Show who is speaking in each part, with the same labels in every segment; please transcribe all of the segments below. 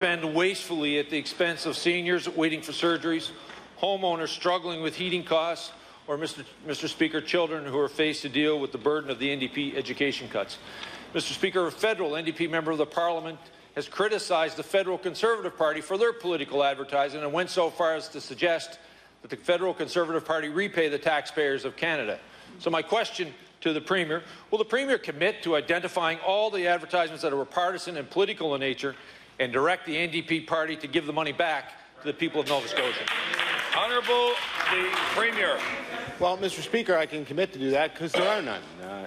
Speaker 1: spend wastefully at the expense of seniors waiting for surgeries, homeowners struggling with heating costs, or, Mr. Speaker, children who are faced to deal with the burden of the NDP education cuts. Mr. Speaker, a federal NDP member of the Parliament has criticized the federal Conservative Party for their political advertising and went so far as to suggest that the federal Conservative Party repay the taxpayers of Canada. So my question to the Premier, will the Premier commit to identifying all the advertisements that are partisan and political in nature and direct the NDP party to give the money back to the people of Nova Scotia?
Speaker 2: Honourable the Premier.
Speaker 3: Well, Mr. Speaker, I can commit to do that because there are none.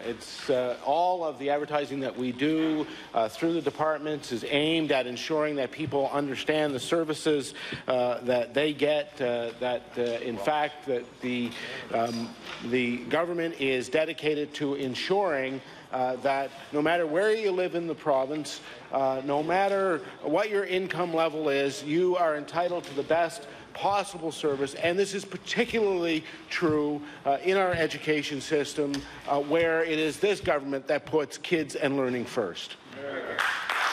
Speaker 3: It's all of the advertising that we do through the departments is aimed at ensuring that people understand the services that they get, in fact, that the government is dedicated to ensuring that no matter where you live in the province, no matter what your income level is, you are entitled to the best possible service, and this is particularly true in our education system, where it is this government that puts kids and learning first.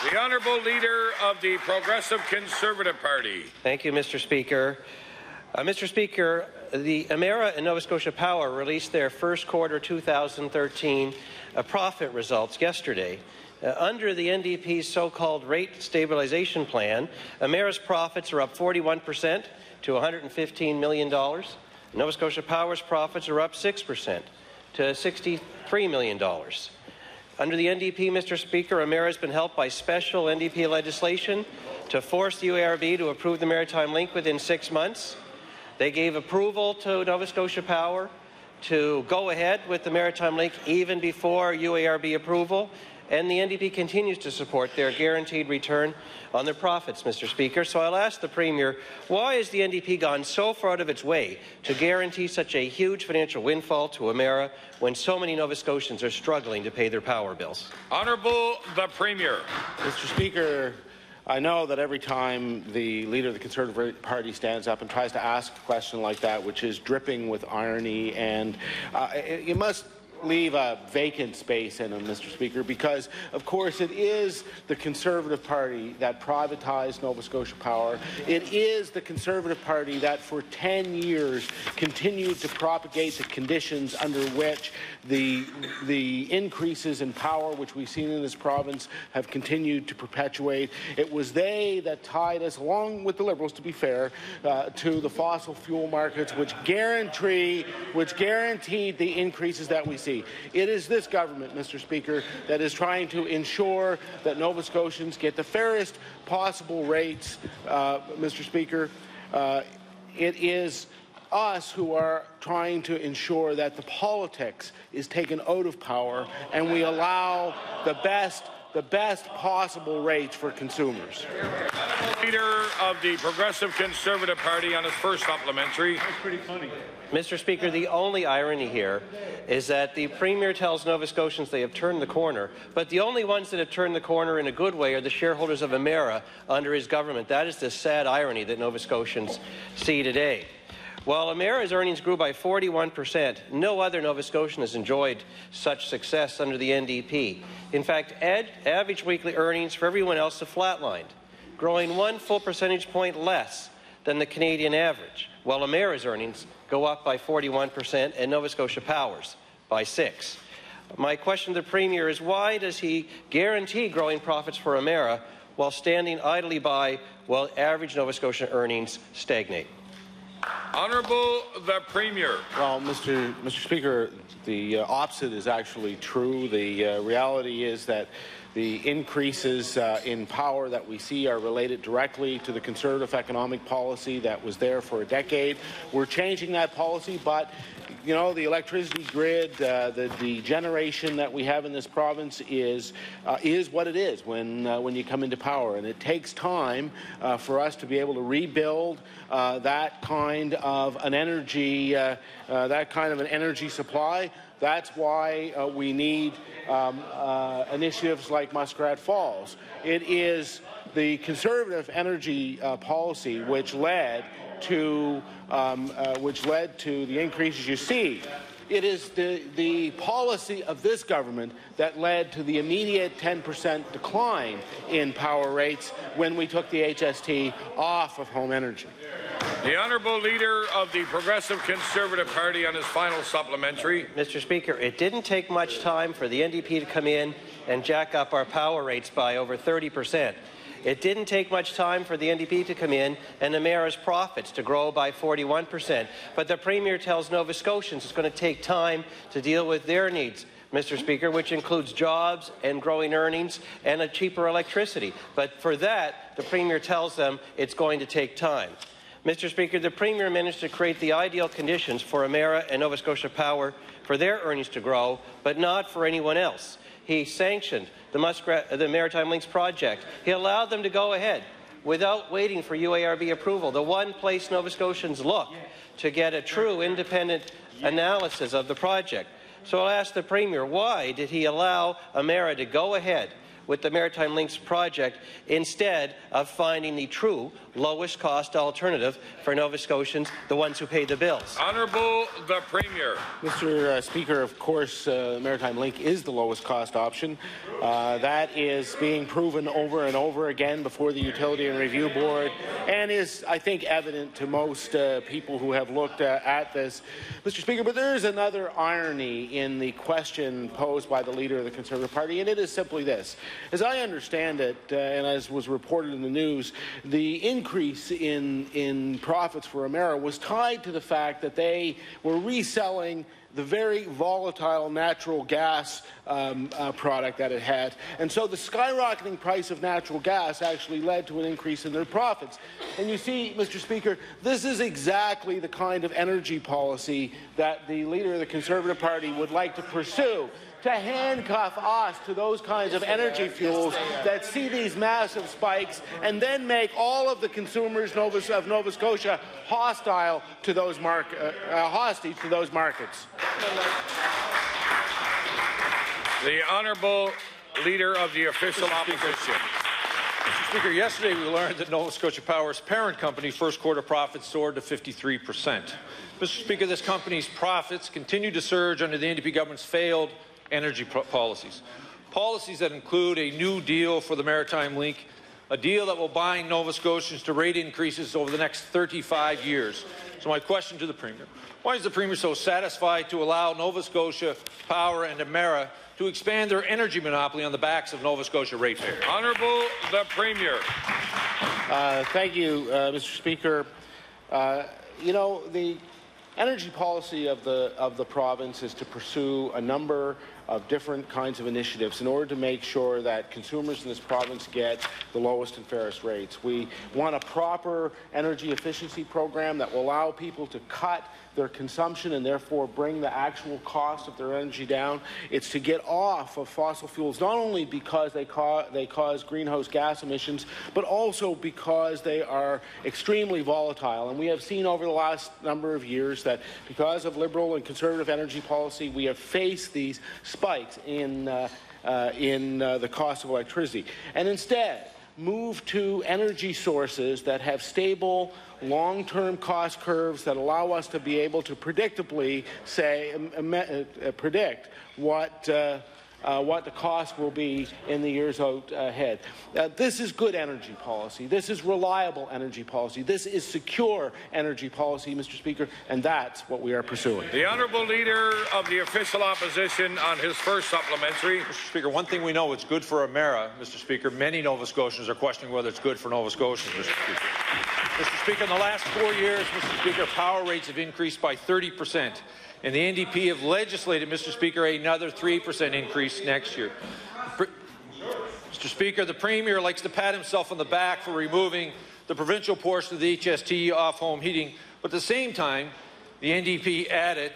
Speaker 2: The Honourable Leader of the Progressive Conservative Party.
Speaker 4: Thank you, Mr. Speaker. Mr. Speaker, the Emera and Nova Scotia Power released their first quarter 2013 profit results yesterday. Under the NDP's so-called rate stabilization plan, Emera's profits are up 41% to $115 million. Nova Scotia Power's profits are up 6% to $63 million. Under the NDP, Mr. Speaker, Emera has been helped by special NDP legislation to force the UARB to approve the Maritime Link within 6 months. They gave approval to Nova Scotia Power to go ahead with the Maritime Link even before UARB approval, and the NDP continues to support their guaranteed return on their profits, Mr. Speaker. So I'll ask the Premier, why has the NDP gone so far out of its way to guarantee such a huge financial windfall to Emera when so many Nova Scotians are struggling to pay their power bills?
Speaker 2: Honourable the Premier.
Speaker 3: Mr. Speaker, I know that every time the Leader of the Conservative Party stands up and tries to ask a question like that, which is dripping with irony, and you must leave a vacant space in them, Mr. Speaker, because, of course, it is the Conservative Party that privatized Nova Scotia Power. It is the Conservative Party that for 10 years continued to propagate the conditions under which the increases in power which we've seen in this province have continued to perpetuate. It was they that tied us, along with the Liberals, to be fair, to the fossil fuel markets, which guaranteed the increases that we see. It is this government, Mr. Speaker, that is trying to ensure that Nova Scotians get the fairest possible rates, Mr. Speaker. It is us who are trying to ensure that the politics is taken out of power and we allow the best possible rates for consumers.
Speaker 2: Leader of the Progressive Conservative Party on his first supplementary.
Speaker 3: That's pretty funny.
Speaker 4: Mr. Speaker, the only irony here is that the Premier tells Nova Scotians they have turned the corner, but the only ones that have turned the corner in a good way are the shareholders of Emera under his government. That is the sad irony that Nova Scotians see today. While Emera's earnings grew by 41%, no other Nova Scotian has enjoyed such success under the NDP. In fact, average weekly earnings for everyone else have flatlined, growing 1 full percentage point less than the Canadian average, while Emera's earnings go up by 41% and Nova Scotia Power's by 6%. My question to the Premier is, why does he guarantee growing profits for Emera while standing idly by while average Nova Scotia earnings stagnate?
Speaker 2: Honourable the Premier.
Speaker 3: Well, Mr. Speaker, the opposite is actually true. The reality is that the increases in power that we see are related directly to the Conservative economic policy that was there for a decade. We're changing that policy, but you know, the electricity grid, the generation that we have in this province is what it is when you come into power, and it takes time for us to be able to rebuild that kind of an energy supply. That's why we need initiatives like Muskrat Falls. It is the Conservative energy policy which led to the increases you see. it is the policy of this government that led to the immediate 10% decline in power rates when we took the HST off of home energy.
Speaker 2: The Honourable Leader of the Progressive Conservative Party on his final supplementary.
Speaker 4: Mr. Speaker, it didn't take much time for the NDP to come in and jack up our power rates by over 30%. It didn't take much time for the NDP to come in and Emera's profits to grow by 41%. But the Premier tells Nova Scotians it's going to take time to deal with their needs, Mr. Speaker, which includes jobs and growing earnings and a cheaper electricity. But for that, the Premier tells them it's going to take time. Mr. Speaker, the Premier managed to create the ideal conditions for Emera and Nova Scotia Power for their earnings to grow, but not for anyone else. He sanctioned the Maritime Links project. He allowed them to go ahead without waiting for UARB approval, the one place Nova Scotians look to get a true independent analysis of the project. So I'll ask the Premier, why did he allow Emera to go ahead with the Maritime Links project instead of finding the true lowest cost alternative for Nova Scotians, the ones who pay the bills?
Speaker 2: Honourable the Premier.
Speaker 3: Mr. Speaker, of course, Maritime Link is the lowest cost option. That is being proven over and over again before the Utility and Review Board and is, I think, evident to most people who have looked at this. Mr. Speaker, but there is another irony in the question posed by the Leader of the Conservative Party, and it is simply this. As I understand it, and as was reported in the news, the increase in profits for Emera was tied to the fact that they were reselling the very volatile natural gas product that it had. And so the skyrocketing price of natural gas actually led to an increase in their profits. And you see, Mr. Speaker, this is exactly the kind of energy policy that the Leader of the Conservative Party would like to pursue, to handcuff us to those kinds of energy fuels that see these massive spikes and then make all of the consumers of Nova Scotia hostile to those hostage to those markets.
Speaker 2: The Honourable Leader of the Official Opposition.
Speaker 1: Mr. Speaker, yesterday we learned that Nova Scotia Power's parent company first quarter profits soared to 53%. Mr. Speaker, this company's profits continue to surge under the NDP government's failed energy policies that include a new deal for the Maritime Link, a deal that will bind Nova Scotians to rate increases over the next 35 years. So my question to the Premier, why is the Premier so satisfied to allow Nova Scotia Power and Emera to expand their energy monopoly on the backs of Nova Scotia ratepayers?
Speaker 2: Honourable the Premier.
Speaker 3: Thank you, Mr. Speaker. You know, the energy policy of the province is to pursue a number of different kinds of initiatives in order to make sure that consumers in this province get the lowest and fairest rates. We want a proper energy efficiency program that will allow people to cut their consumption and therefore bring the actual cost of their energy down. It's to get off of fossil fuels, not only because they cause greenhouse gas emissions, but also because they are extremely volatile. And we have seen over the last number of years that because of Liberal and Conservative energy policy, we have faced these spikes in the cost of electricity. And instead, move to energy sources that have stable, long-term cost curves that allow us to be able to predictably predict what the cost will be in the years ahead. This is good energy policy. This is reliable energy policy. This is secure energy policy, Mr. Speaker, and that's what we are pursuing.
Speaker 2: The Honourable Leader of the Official Opposition on his first supplementary.
Speaker 1: Mr. Speaker, one thing we know, it's good for Emera, Mr. Speaker. Many Nova Scotians are questioning whether it's good for Nova Scotians, Mr. Speaker. Mr. Speaker, in the last 4 years, Mr. Speaker, power rates have increased by 30%. And the NDP have legislated, Mr. Speaker, another 3% increase next year. Mr. Speaker, the Premier likes to pat himself on the back for removing the provincial portion of the HST off home heating, but at the same time, the NDP added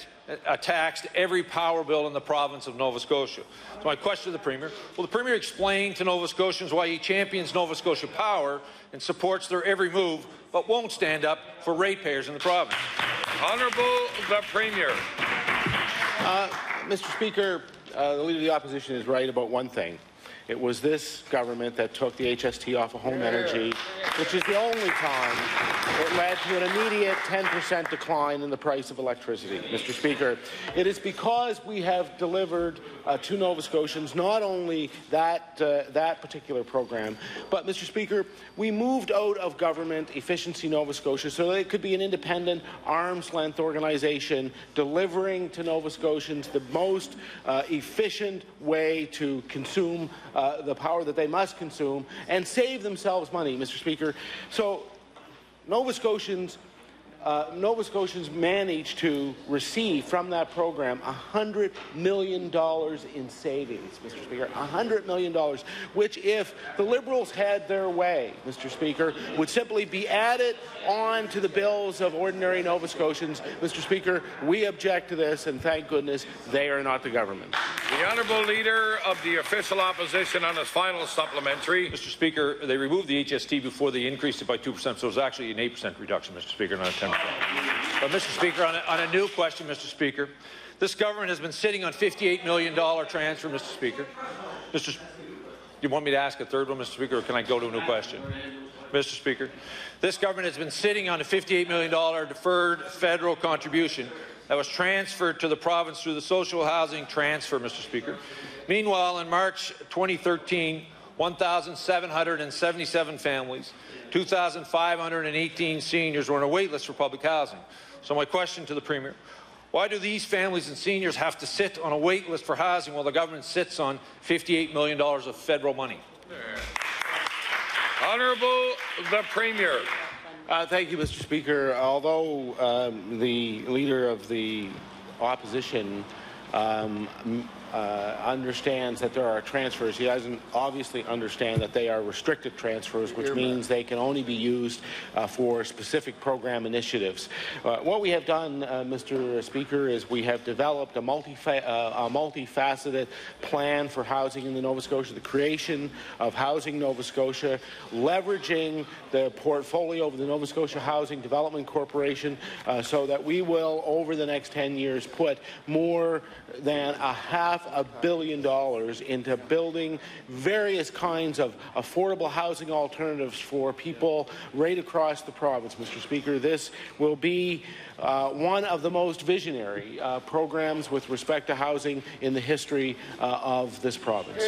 Speaker 1: a tax to every power bill in the province of Nova Scotia. So my question to the Premier, will the Premier explain to Nova Scotians why he champions Nova Scotia Power and supports their every move, but won't stand up for ratepayers in the province?
Speaker 2: Honourable the Premier.
Speaker 3: Mr. Speaker, the Leader of the Opposition is right about one thing. It was this government that took the HST off of home energy which is the only time it led to an immediate 10% decline in the price of electricity. Mr. Speaker, it is because we have delivered to Nova Scotians not only that particular program, but, Mr. Speaker, we moved out of government Efficiency Nova Scotia so that it could be an independent, arm's-length organization delivering to Nova Scotians the most efficient way to consume the power that they must consume and save themselves money, Mr. Speaker. So Nova Scotians managed to receive from that program $100 million in savings, Mr. Speaker, $100 million, which, if the Liberals had their way, Mr. Speaker, would simply be added on to the bills of ordinary Nova Scotians. Mr. Speaker, we object to this, and thank goodness they are not the government.
Speaker 2: The Honourable Leader of the Official Opposition on his final supplementary.
Speaker 1: Mr. Speaker, they removed the HST before they increased it by 2%, so it was actually an 8% reduction, Mr. Speaker, not a 10%. But, Mr. Speaker, on a new question, Mr. Speaker, this government has been sitting on $58 million transfer, Mr. Speaker. You want me to ask a third one, Mr. Speaker, or can I go to a new question? Mr. Speaker, this government has been sitting on a $58 million deferred federal contribution that was transferred to the province through the social housing transfer, Mr. Speaker. Meanwhile, in March 2013, 1,777 families, 2,518 seniors were on a wait list for public housing. So my question to the Premier, why do these families and seniors have to sit on a wait list for housing while the government sits on $58 million of federal money?
Speaker 2: Honourable the Premier.
Speaker 3: Thank you, Mr. Speaker. Although the Leader of the Opposition understands that there are transfers, he doesn't obviously understand that they are restricted transfers, which means they can only be used for specific program initiatives. What we have done, Mr. Speaker, is we have developed a multifaceted plan for housing in the Nova Scotia, the creation of Housing Nova Scotia, leveraging the portfolio of the Nova Scotia Housing Development Corporation so that we will, over the next 10 years, put more than $500 million into building various kinds of affordable housing alternatives for people right across the province, Mr. Speaker. This will be one of the most visionary programs with respect to housing in the history of this province.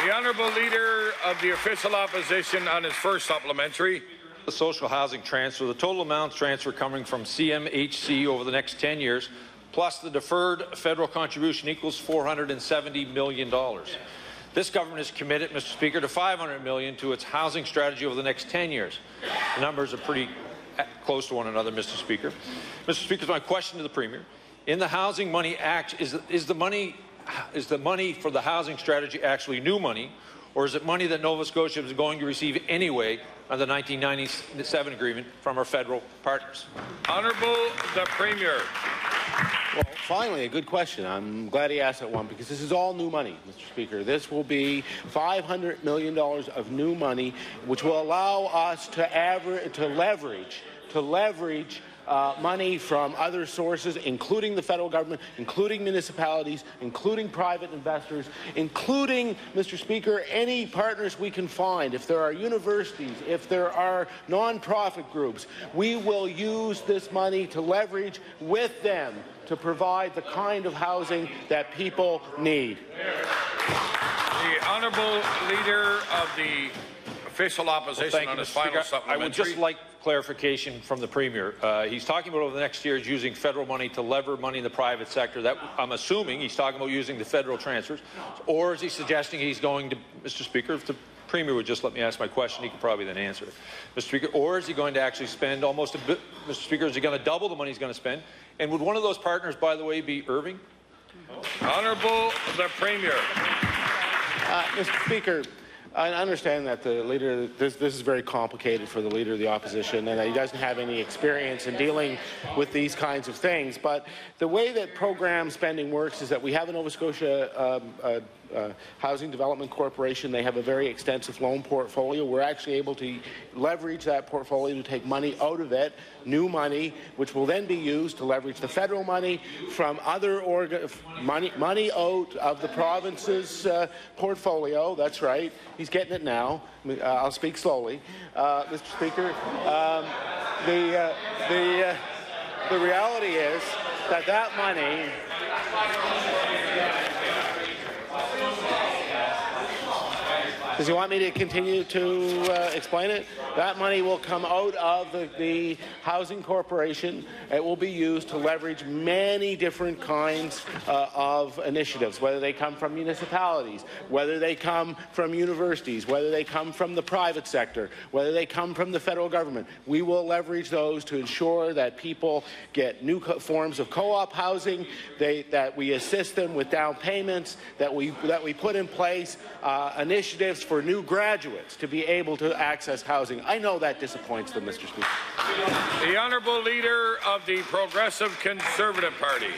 Speaker 2: The Honourable Leader of the Official Opposition on his first supplementary.
Speaker 1: The social housing transfer, the total amounts transferred coming from CMHC over the next 10 years, plus the deferred federal contribution, equals $470 million. This government is committed, Mr. Speaker, to $500 million to its housing strategy over the next 10 years. The numbers are pretty close to one another, Mr. Speaker. Mr. Speaker, my question to the Premier: in the Housing Money Act, is the money for the housing strategy actually new money, or is it money that Nova Scotia is going to receive anyway under the 1997 agreement from our federal partners?
Speaker 2: Honourable the Premier.
Speaker 3: Well, finally, a good question. I'm glad he asked that one, because this is all new money, Mr. Speaker. This will be $500 million of new money, which will allow us to leverage money from other sources, including the federal government, including municipalities, including private investors, including, Mr. Speaker, any partners we can find. If there are universities, if there are non-profit groups, we will use this money to leverage with them to provide the kind of housing that people need.
Speaker 2: The Honourable Leader of the Official Opposition on his final supplementary.
Speaker 1: I would just like clarification from the Premier. He's talking about over the next years using federal money to lever money in the private sector. That, I'm assuming he's talking about using the federal transfers, or is he suggesting he's going to, Mr. Speaker, if the Premier would just let me ask my question, he could probably then answer it. Mr. Speaker, or is he going to actually spend almost a bit, Mr. Speaker, is he going to double the money he's going to spend? And would one of those partners, by the way, be Irving?
Speaker 2: Honourable the Premier.
Speaker 3: Mr. Speaker, I understand that the Leader, this is very complicated for the Leader of the Opposition, and that he doesn't have any experience in dealing with these kinds of things. But the way that program spending works is that we have a Nova Scotia Housing Development Corporation. They have a very extensive loan portfolio. We're actually able to leverage that portfolio to take money out of it, new money, which will then be used to leverage the federal money from other money out of the province's portfolio. That's right. He's getting it now. I'll speak slowly, Mr. Speaker. The reality is that money. Does he want me to continue to explain it? That money will come out of the Housing Corporation. It will be used to leverage many different kinds of initiatives, whether they come from municipalities, whether they come from universities, whether they come from the private sector, whether they come from the federal government. We will leverage those to ensure that people get new forms of co-op housing, that we assist them with down payments, that we put in place initiatives for new graduates to be able to access housing. I know that disappoints them, Mr. Speaker.
Speaker 2: The Honourable Leader of the Progressive Conservative Party.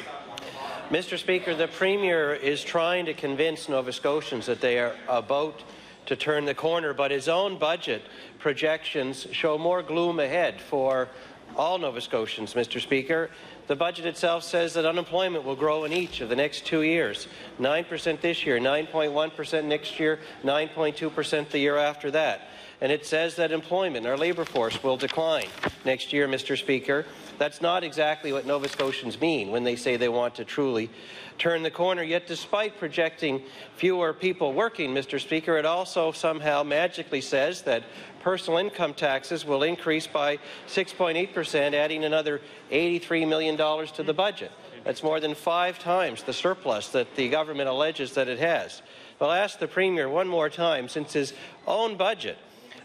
Speaker 4: Mr. Speaker, the Premier is trying to convince Nova Scotians that they are about to turn the corner, but his own budget projections show more gloom ahead for all Nova Scotians, Mr. Speaker. The budget itself says that unemployment will grow in each of the next 2 years. 9% this year, 9.1% next year, 9.2% the year after that. And it says that employment, our labour force, will decline next year, Mr. Speaker. That's not exactly what Nova Scotians mean when they say they want to truly turn the corner. Yet despite projecting fewer people working, Mr. Speaker, it also somehow magically says that personal income taxes will increase by 6.8%, adding another $83 million to the budget. That's more than 5 times the surplus that the government alleges that it has. I'll ask the Premier one more time, since his own budget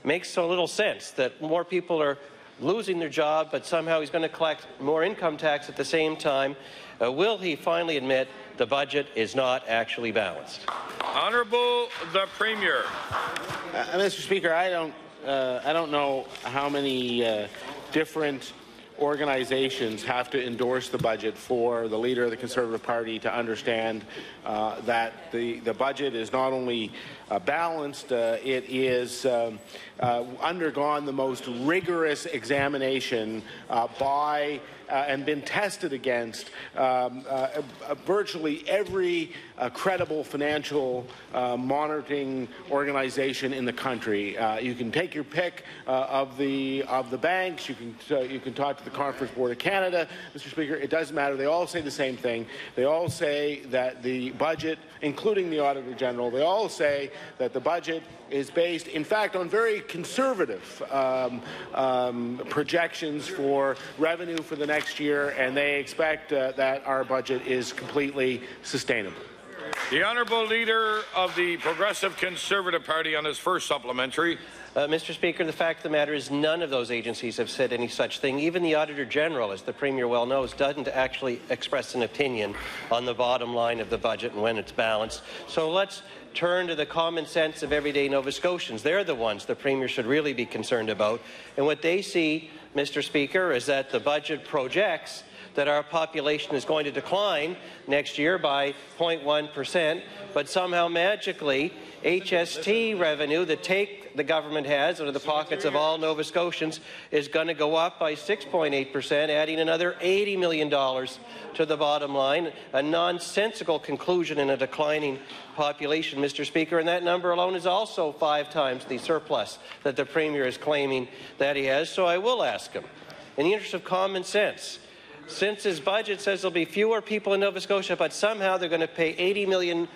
Speaker 4: makes so little sense that more people are losing their job, but somehow he's going to collect more income tax at the same time. Will he finally admit the budget is not actually balanced?
Speaker 2: Honourable the Premier.
Speaker 3: Mr. Speaker, I don't know how many different organizations have to endorse the budget for the Leader of the Conservative Party to understand that the budget is not only balanced, it is undergone the most rigorous examination by and been tested against virtually every credible financial monitoring organization in the country. You can take your pick of the banks. You can talk to the Conference Board of Canada, Mr. Speaker. It doesn't matter. They all say the same thing. They all say that the budget, including the Auditor General, they all say that the budget is based, in fact, on very conservative projections for revenue for the next year, and they expect that our budget is completely sustainable.
Speaker 2: The Honourable Leader of the Progressive Conservative Party on his first supplementary.
Speaker 4: Mr. Speaker, the fact of the matter is none of those agencies have said any such thing. Even the Auditor General, as the Premier well knows, doesn't actually express an opinion on the bottom line of the budget and when it's balanced. So let's turn to the common sense of everyday Nova Scotians. They're the ones the Premier should really be concerned about. And what they see, Mr. Speaker, is that the budget projects that our population is going to decline next year by 0.1%, but somehow magically HST revenue, the take the government has out of the pockets of all Nova Scotians, is going to go up by 6.8%, adding another $80 million to the bottom line, a nonsensical conclusion in a declining population, Mr. Speaker, and that number alone is also 5 times the surplus that the Premier is claiming that he has. So I will ask him, in the interest of common sense, since his budget says there'll be fewer people in Nova Scotia, but somehow they're going to pay $80 million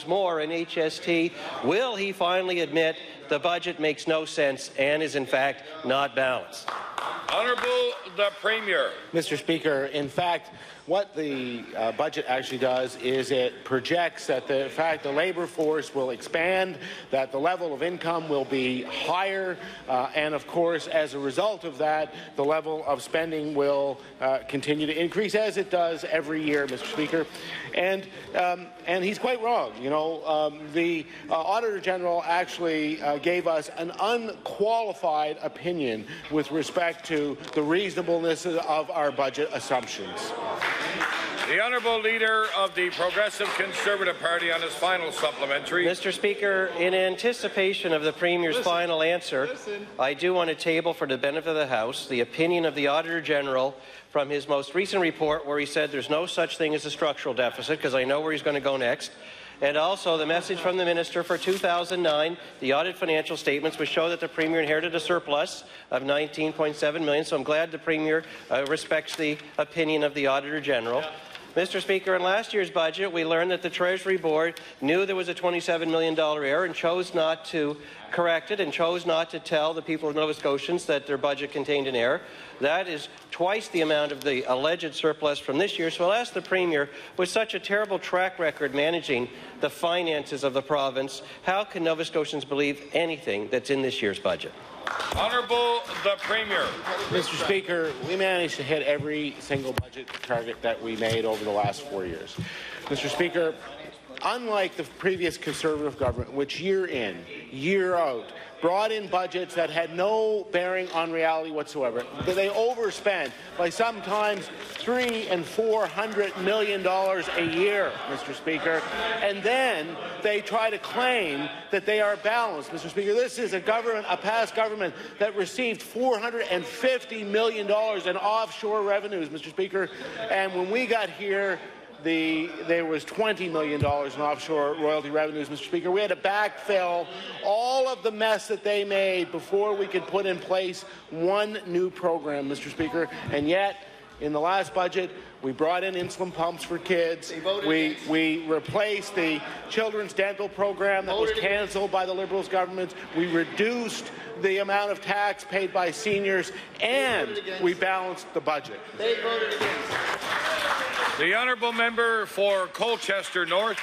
Speaker 4: more in HST, will he finally admit the budget makes no sense and is in fact not balanced?
Speaker 2: Honourable the Premier.
Speaker 3: Mr. Speaker, in fact, what the budget actually does is it projects that the labour force will expand, that the level of income will be higher, and of course, as a result of that, the level of spending will continue to increase, as it does every year, Mr. Speaker. And he's quite wrong. You know, the Auditor General actually gave us an unqualified opinion with respect to the reasonableness of our budget assumptions.
Speaker 2: The Honourable Leader of the Progressive Conservative Party on his final supplementary.
Speaker 4: Mr. Speaker, in anticipation of the Premier's final answer, I do want to table for the benefit of the House the opinion of the Auditor General from his most recent report where he said there's no such thing as a structural deficit, because I know where he's going to go next, and also the message from the Minister for 2009, the audit financial statements, which show that the Premier inherited a surplus of $19.7 million. So I'm glad the Premier respects the opinion of the Auditor General. Mr. Speaker, in last year's budget, we learned that the Treasury Board knew there was a $27 million error and chose not to correct it and chose not to tell the people of Nova Scotians that their budget contained an error. That is twice the amount of the alleged surplus from this year. So I'll ask the Premier, with such a terrible track record managing the finances of the province, how can Nova Scotians believe anything that's in this year's budget?
Speaker 2: Honourable the Premier.
Speaker 3: Mr. Speaker, we managed to hit every single budget target that we made over the last 4 years. Mr. Speaker, unlike the previous Conservative government, which year in, year out, brought in budgets that had no bearing on reality whatsoever, they overspent by sometimes $300 and $400 million a year, Mr. Speaker, and then they try to claim that they are balanced. Mr. Speaker, this is a government, a past government, that received $450 million in offshore revenues, Mr. Speaker, and when we got here, there was $20 million in offshore royalty revenues, Mr. Speaker. We had to backfill all of the mess that they made before we could put in place one new program, Mr. Speaker. And yet, in the last budget, we brought in insulin pumps for kids. We replaced the children's dental program that was cancelled by the Liberals government. We reduced the amount of tax paid by seniors, and we balanced the budget.
Speaker 5: They voted against.
Speaker 2: The Honourable Member for Colchester North.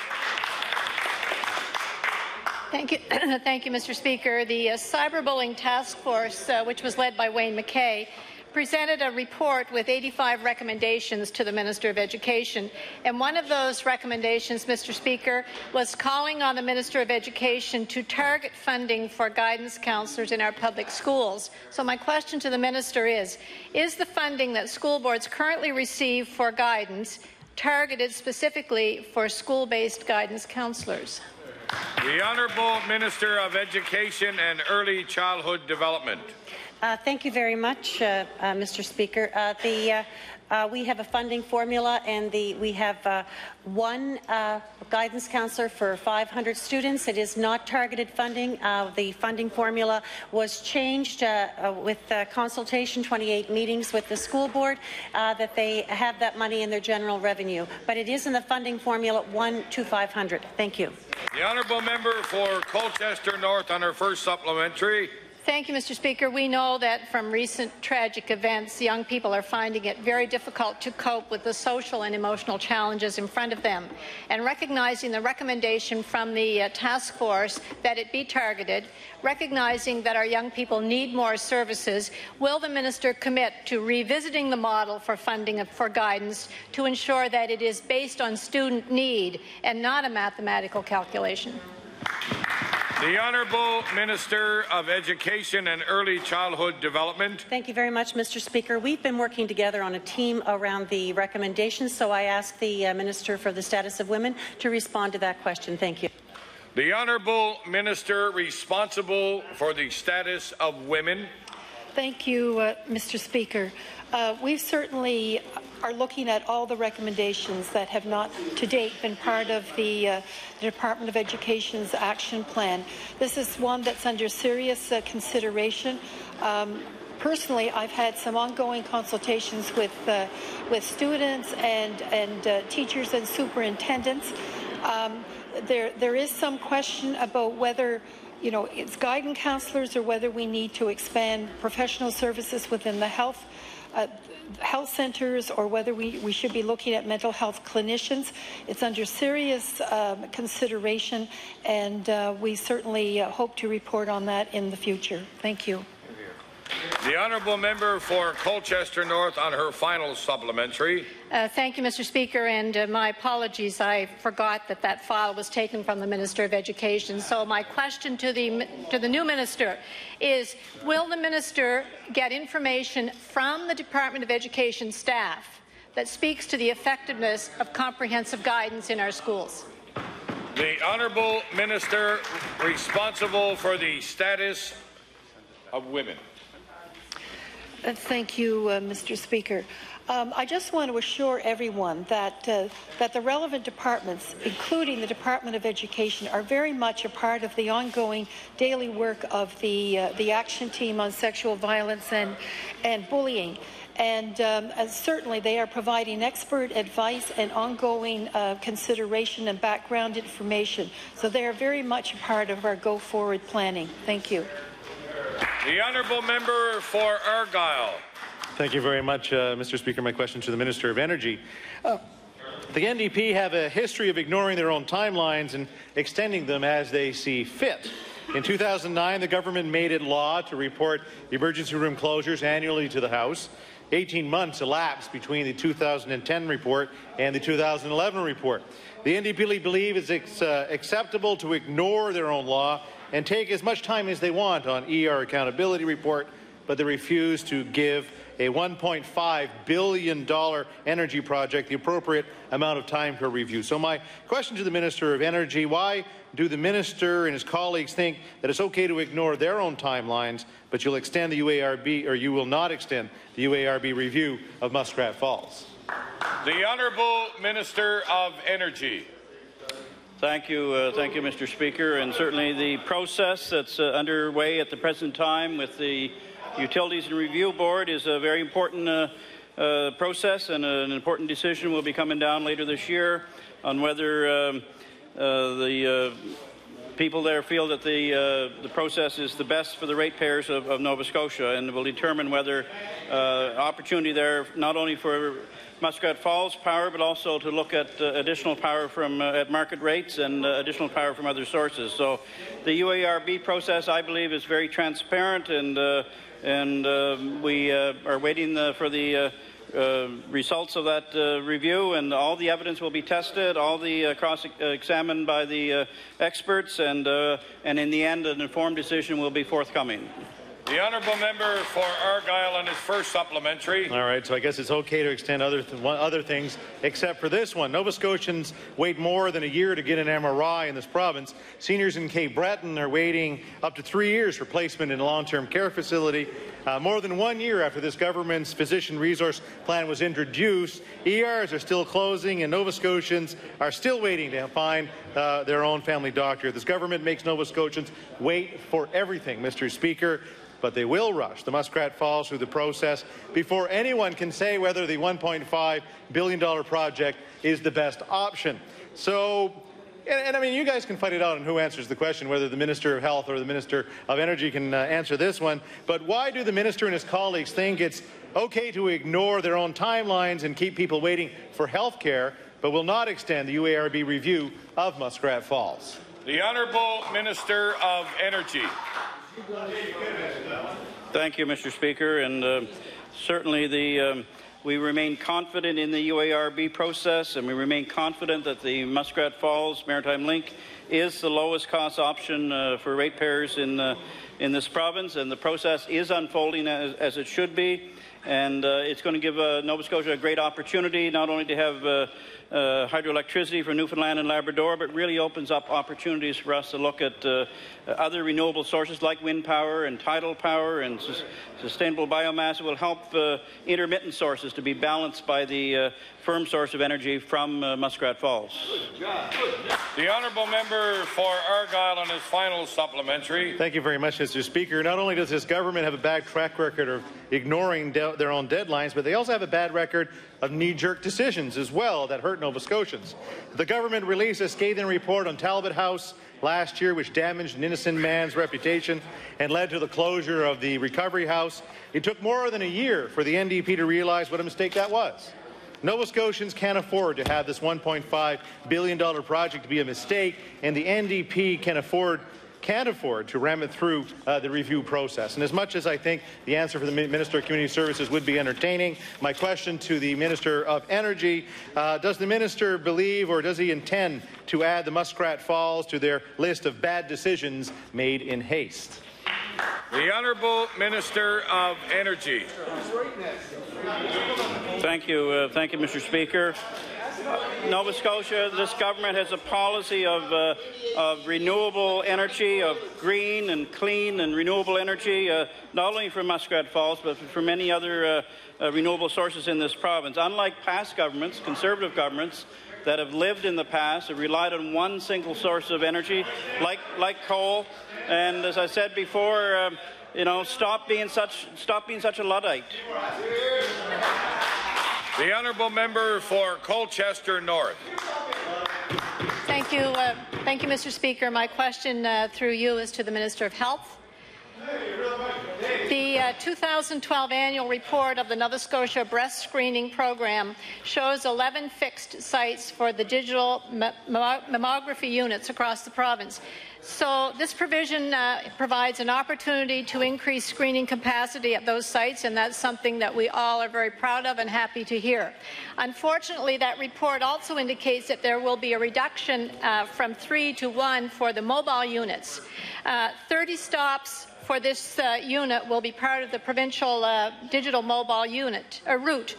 Speaker 6: Thank you, thank you, Mr. Speaker. The cyberbullying task force, which was led by Wayne McKay, presented a report with 85 recommendations to the Minister of Education. And one of those recommendations, Mr. Speaker, was calling on the Minister of Education to target funding for guidance counsellors in our public schools. So my question to the Minister is the funding that school boards currently receive for guidance targeted specifically for school-based guidance counsellors?
Speaker 2: The Honourable Minister of Education and Early Childhood Development.
Speaker 7: Thank you very much, Mr. Speaker. We have a funding formula, and we have one guidance counsellor for 500 students. It is not targeted funding. The funding formula was changed with consultation, 28 meetings with the school board, that they have that money in their general revenue. But it is in the funding formula 1 to 500. Thank you.
Speaker 2: The Honourable Member for Colchester North on her first supplementary.
Speaker 6: Thank you, Mr. Speaker. We know that from recent tragic events, young people are finding it very difficult to cope with the social and emotional challenges in front of them. And recognizing the recommendation from the task force that it be targeted, recognizing that our young people need more services, will the minister commit to revisiting the model for funding for guidance to ensure that it is based on student need and not a mathematical calculation?
Speaker 2: The Honourable Minister of Education and Early Childhood Development.
Speaker 7: Thank you very much, Mr. Speaker. We've been working together on a team around the recommendations, so I ask the Minister for the Status of Women to respond to that question. Thank you.
Speaker 2: The Honourable Minister responsible for the Status of Women.
Speaker 8: Thank you, Mr. Speaker. We certainly are looking at all the recommendations that have not to date been part of the Department of Education's action plan. This is one that's under serious consideration. Personally, I've had some ongoing consultations with students and teachers and superintendents. There is some question about whether it's guidance counsellors or whether we need to expand professional services within the health centres, or whether we should be looking at mental health clinicians. It's under serious consideration, and we certainly hope to report on that in the future. Thank you.
Speaker 2: The Honourable Member for Colchester North on her final supplementary.
Speaker 6: Thank you, Mr. Speaker, and my apologies. I forgot that file was taken from the Minister of Education. So my question to the new minister is, will the minister get information from the Department of Education staff that speaks to the effectiveness of comprehensive guidance in our schools?
Speaker 2: The Honourable Minister responsible for the status of women.
Speaker 8: Thank you, Mr. Speaker. I just want to assure everyone that that the relevant departments, including the Department of Education, are very much a part of the ongoing daily work of the Action Team on Sexual Violence and Bullying. And certainly they are providing expert advice and ongoing consideration and background information. So they are very much a part of our go-forward planning. Thank you.
Speaker 2: The Honourable Member for Argyll.
Speaker 5: Thank you very much, Mr. Speaker. My question to the Minister of Energy. The NDP have a history of ignoring their own timelines and extending them as they see fit. In 2009, the government made it law to report emergency room closures annually to the House. 18 months elapsed between the 2010 report and the 2011 report. The NDP believe it's acceptable to ignore their own law and take as much time as they want on ER accountability report, but they refuse to give a $1.5 billion energy project the appropriate amount of time for review. So my question to the Minister of Energy, why do the Minister and his colleagues think that it's okay to ignore their own timelines, but you'll extend the UARB, or you will not extend the UARB review of Muskrat Falls?
Speaker 2: The Honourable Minister of Energy.
Speaker 9: Thank you, Mr. Speaker. And certainly the process that's underway at the present time with the Utilities and Review Board is a very important process, and an important decision will be coming down later this year on whether the people there feel that the process is the best for the ratepayers of Nova Scotia, and will determine whether opportunity there not only for Muskrat Falls power, but also to look at additional power from at market rates and additional power from other sources. So the UARB process, I believe, is very transparent, and we are waiting for the results of that review, and all the evidence will be tested, all the cross-examined by the experts, and in the end, an informed decision will be forthcoming.
Speaker 2: The Honourable Member for Argyll on his first supplementary.
Speaker 5: All right, so I guess it's okay to extend other things, except for this one. Nova Scotians wait more than a year to get an MRI in this province. Seniors in Cape Breton are waiting up to 3 years for placement in a long-term care facility. More than 1 year after this government's physician resource plan was introduced, ERs are still closing, and Nova Scotians are still waiting to find their own family doctor. This government makes Nova Scotians wait for everything, Mr. Speaker. But they will rush the Muskrat Falls through the process before anyone can say whether the $1.5 billion project is the best option. So, and I mean, you guys can fight it out on who answers the question, whether the Minister of Health or the Minister of Energy can answer this one. But why do the Minister and his colleagues think it's okay to ignore their own timelines and keep people waiting for health care, but will not extend the UARB review of Muskrat Falls?
Speaker 2: The Honourable Minister of Energy.
Speaker 9: Thank you, Mr. Speaker, and certainly we remain confident in the UARB process, and we remain confident that the Muskrat Falls Maritime Link is the lowest cost option for ratepayers in this province, and the process is unfolding as it should be, and it's going to give Nova Scotia a great opportunity not only to have hydroelectricity for Newfoundland and Labrador, but really opens up opportunities for us to look at other renewable sources like wind power and tidal power and sustainable biomass. It will help intermittent sources to be balanced by the firm source of energy from Muskrat Falls.
Speaker 2: The Honourable Member for Argyll on his final supplementary.
Speaker 5: Thank you very much, Mr. Speaker. Not only does this government have a bad track record of ignoring their own deadlines, but they also have a bad record of knee-jerk decisions as well that hurt Nova Scotians. The government released a scathing report on Talbot House last year, which damaged an innocent man's reputation and led to the closure of the recovery house. It took more than a year for the NDP to realize what a mistake that was. Nova Scotians can't afford to have this $1.5 billion project be a mistake, and the NDP can't afford to ram it through the review process. And as much as I think the answer for the Minister of Community Services would be entertaining, my question to the Minister of Energy, does the Minister believe, or does he intend to add the Muskrat Falls to their list of bad decisions made in haste?
Speaker 2: The Honourable Minister of Energy.
Speaker 9: Thank you, Mr. Speaker. Nova Scotia, this government has a policy of renewable energy, of green and clean and renewable energy, not only for Muskrat Falls, but for many other renewable sources in this province. Unlike past governments, Conservative governments, that have lived in the past, have relied on one single source of energy, like coal. And as I said before, stop being such a Luddite.
Speaker 2: The Honourable Member for Colchester North.
Speaker 6: Thank you, Mr. Speaker. My question through you is to the Minister of Health. The 2012 annual report of the Nova Scotia breast screening program shows 11 fixed sites for the digital mammography units across the province. So this provision provides an opportunity to increase screening capacity at those sites, and that's something that we all are very proud of and happy to hear. Unfortunately, that report also indicates that there will be a reduction from 3 to 1 for the mobile units. 30 stops for this unit will be part of the provincial digital mobile route.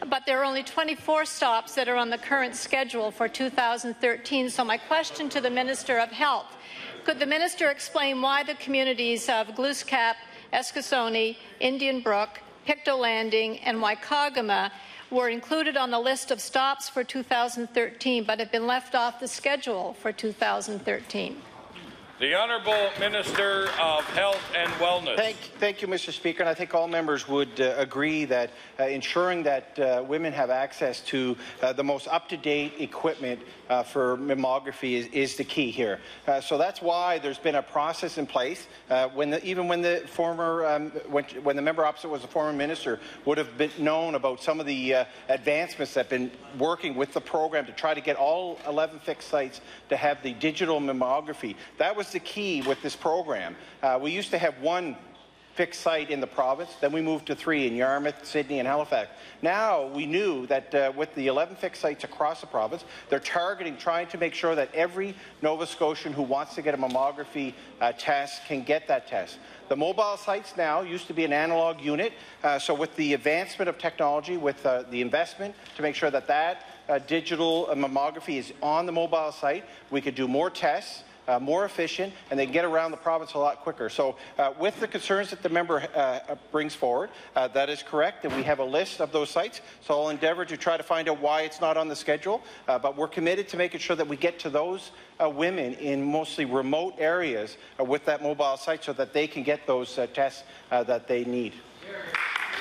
Speaker 6: But there are only 24 stops that are on the current schedule for 2013. So my question to the Minister of Health, could the Minister explain why the communities of Glooscap, Eskasoni, Indian Brook, Pictou Landing and Waikagama were included on the list of stops for 2013 but have been left off the schedule for 2013?
Speaker 2: The Honourable Minister of Health and Wellness.
Speaker 10: Thank you, Mr. Speaker. And I think all members would agree that ensuring that women have access to the most up-to-date equipment for mammography is the key here. So that's why there's been a process in place. Even when the member opposite was a former minister, would have known about some of the advancements that have been working with the program to try to get all 11 fixed sites to have the digital mammography. That was the key with this program. We used to have one fixed site in the province, then we moved to 3 in Yarmouth, Sydney and Halifax. Now we knew that with the 11 fixed sites across the province, they're trying to make sure that every Nova Scotian who wants to get a mammography test can get that test. The mobile sites now used to be an analog unit, so with the advancement of technology, with the investment to make sure that digital mammography is on the mobile site, we could do more tests, more efficient, and they can get around the province a lot quicker. So with the concerns that the member brings forward, that is correct, and we have a list of those sites. So I'll endeavour to try to find out why it's not on the schedule, but we're committed to making sure that we get to those women in mostly remote areas with that mobile site so that they can get those tests that they need.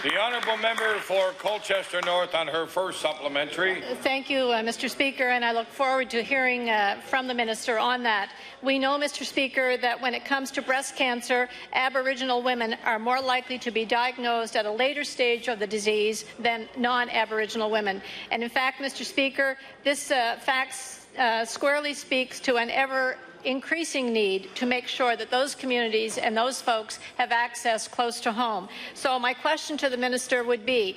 Speaker 2: The Honourable Member for Colchester North on her first supplementary.
Speaker 6: Thank you, Mr. Speaker, and I look forward to hearing from the Minister on that. We know, Mr. Speaker, that when it comes to breast cancer, Aboriginal women are more likely to be diagnosed at a later stage of the disease than non-Aboriginal women. And in fact, Mr. Speaker, this fact squarely speaks to an ever-increasing need to make sure that those communities and those folks have access close to home. So my question to the Minister would be,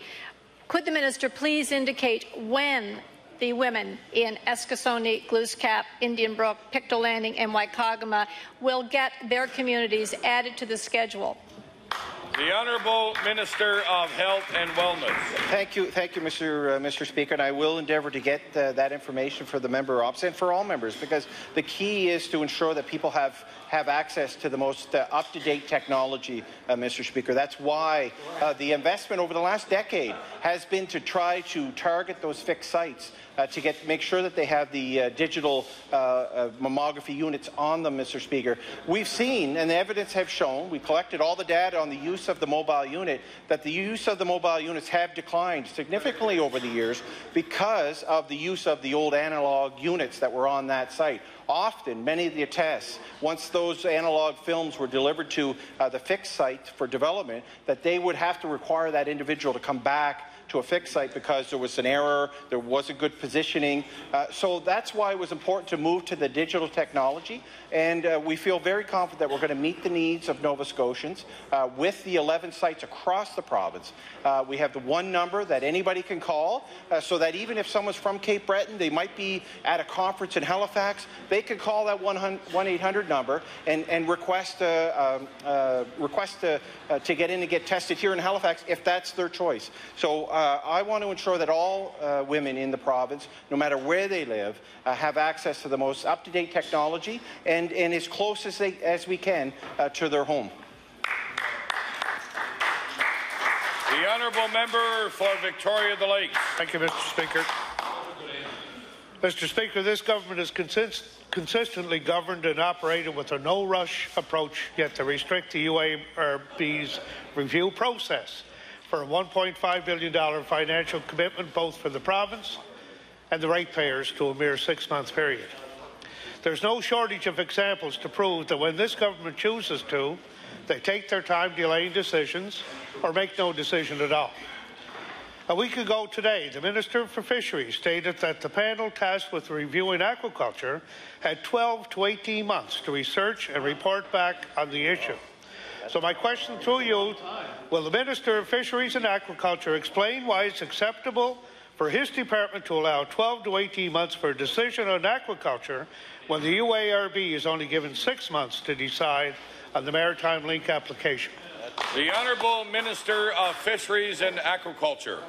Speaker 6: could the Minister please indicate when the women in Eskasoni, Glooscap, Indian Brook, Pictou Landing and Waikagama will get their communities added to the schedule?
Speaker 2: The Honourable Minister of Health and Wellness.
Speaker 10: Thank you, Mr. Speaker, and I will endeavour to get that information for the member opposite and for all members, because the key is to ensure that people have access to the most up-to-date technology, Mr. Speaker. That's why the investment over the last decade has been to try to target those fixed sites to make sure that they have the digital mammography units on them, Mr. Speaker. We've seen, and the evidence have shown, we collected all the data on the use of the mobile unit, that the use of the mobile units have declined significantly over the years because of the use of the old analog units that were on that site. Often, many of the tests, once those analog films were delivered to the fixed site for development, that they would have to require that individual to come back to a fixed site because there was an error, there wasn't good positioning. So that's why it was important to move to the digital technology, and we feel very confident that we're going to meet the needs of Nova Scotians with the 11 sites across the province. We have the one number that anybody can call so that even if someone's from Cape Breton, they might be at a conference in Halifax, they they could call that 1-800 number and request to get in and get tested here in Halifax if that's their choice. So I want to ensure that all women in the province, no matter where they live, have access to the most up-to-date technology and as close as we can to their home.
Speaker 2: The honourable member for Victoria the Lakes.
Speaker 11: Thank you, Mr. Speaker. Mr. Speaker, this government has consistently governed and operated with a no-rush approach, yet to restrict the UARB's review process for a $1.5 billion financial commitment both for the province and the ratepayers to a mere 6-month period. There's no shortage of examples to prove that when this government chooses to, they take their time delaying decisions or make no decision at all. A week ago today, the Minister for Fisheries stated that the panel tasked with reviewing aquaculture had 12 to 18 months to research and report back on the issue. So my question through you, will the Minister of Fisheries and Aquaculture explain why it's acceptable for his department to allow 12 to 18 months for a decision on aquaculture when the UARB is only given 6 months to decide on the Maritime Link application?
Speaker 2: The Honourable Minister of Fisheries and Aquaculture.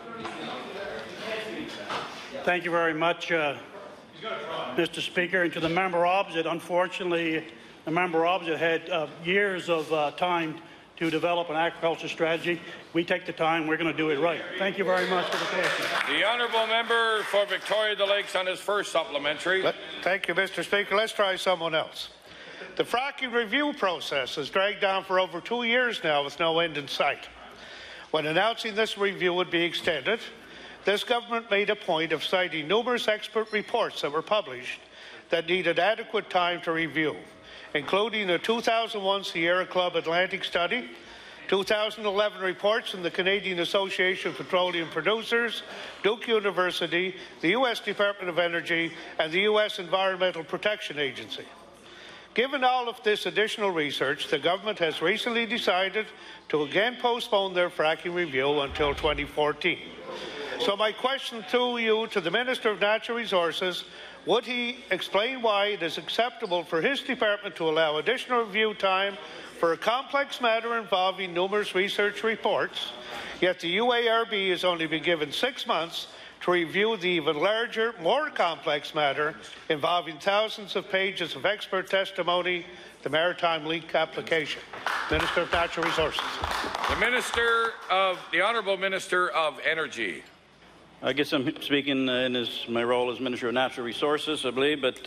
Speaker 12: Thank you very much, Mr. Speaker. And to the member opposite, unfortunately, the member opposite had years of time to develop an aquaculture strategy. We take the time, we're going to do it right. Thank you very much for the question.
Speaker 2: The honourable member for Victoria the Lakes on his first supplementary.
Speaker 11: Thank you, Mr. Speaker. Let's try someone else. The fracking review process has dragged on for over 2 years now with no end in sight. When announcing this review would be extended, this government made a point of citing numerous expert reports that were published that needed adequate time to review, including the 2001 Sierra Club Atlantic study, 2011 reports from the Canadian Association of Petroleum Producers, Duke University, the U.S. Department of Energy, and the U.S. Environmental Protection Agency. Given all of this additional research, the government has recently decided to again postpone their fracking review until 2014. So my question to you, to the Minister of Natural Resources, would he explain why it is acceptable for his department to allow additional review time for a complex matter involving numerous research reports, yet the UARB has only been given 6 months to review the even larger, more complex matter involving thousands of pages of expert testimony, the Maritime Link application? Minister of Natural Resources.
Speaker 2: The Honourable Minister of Energy.
Speaker 9: I guess I'm speaking in my role as Minister of Natural Resources, I believe, but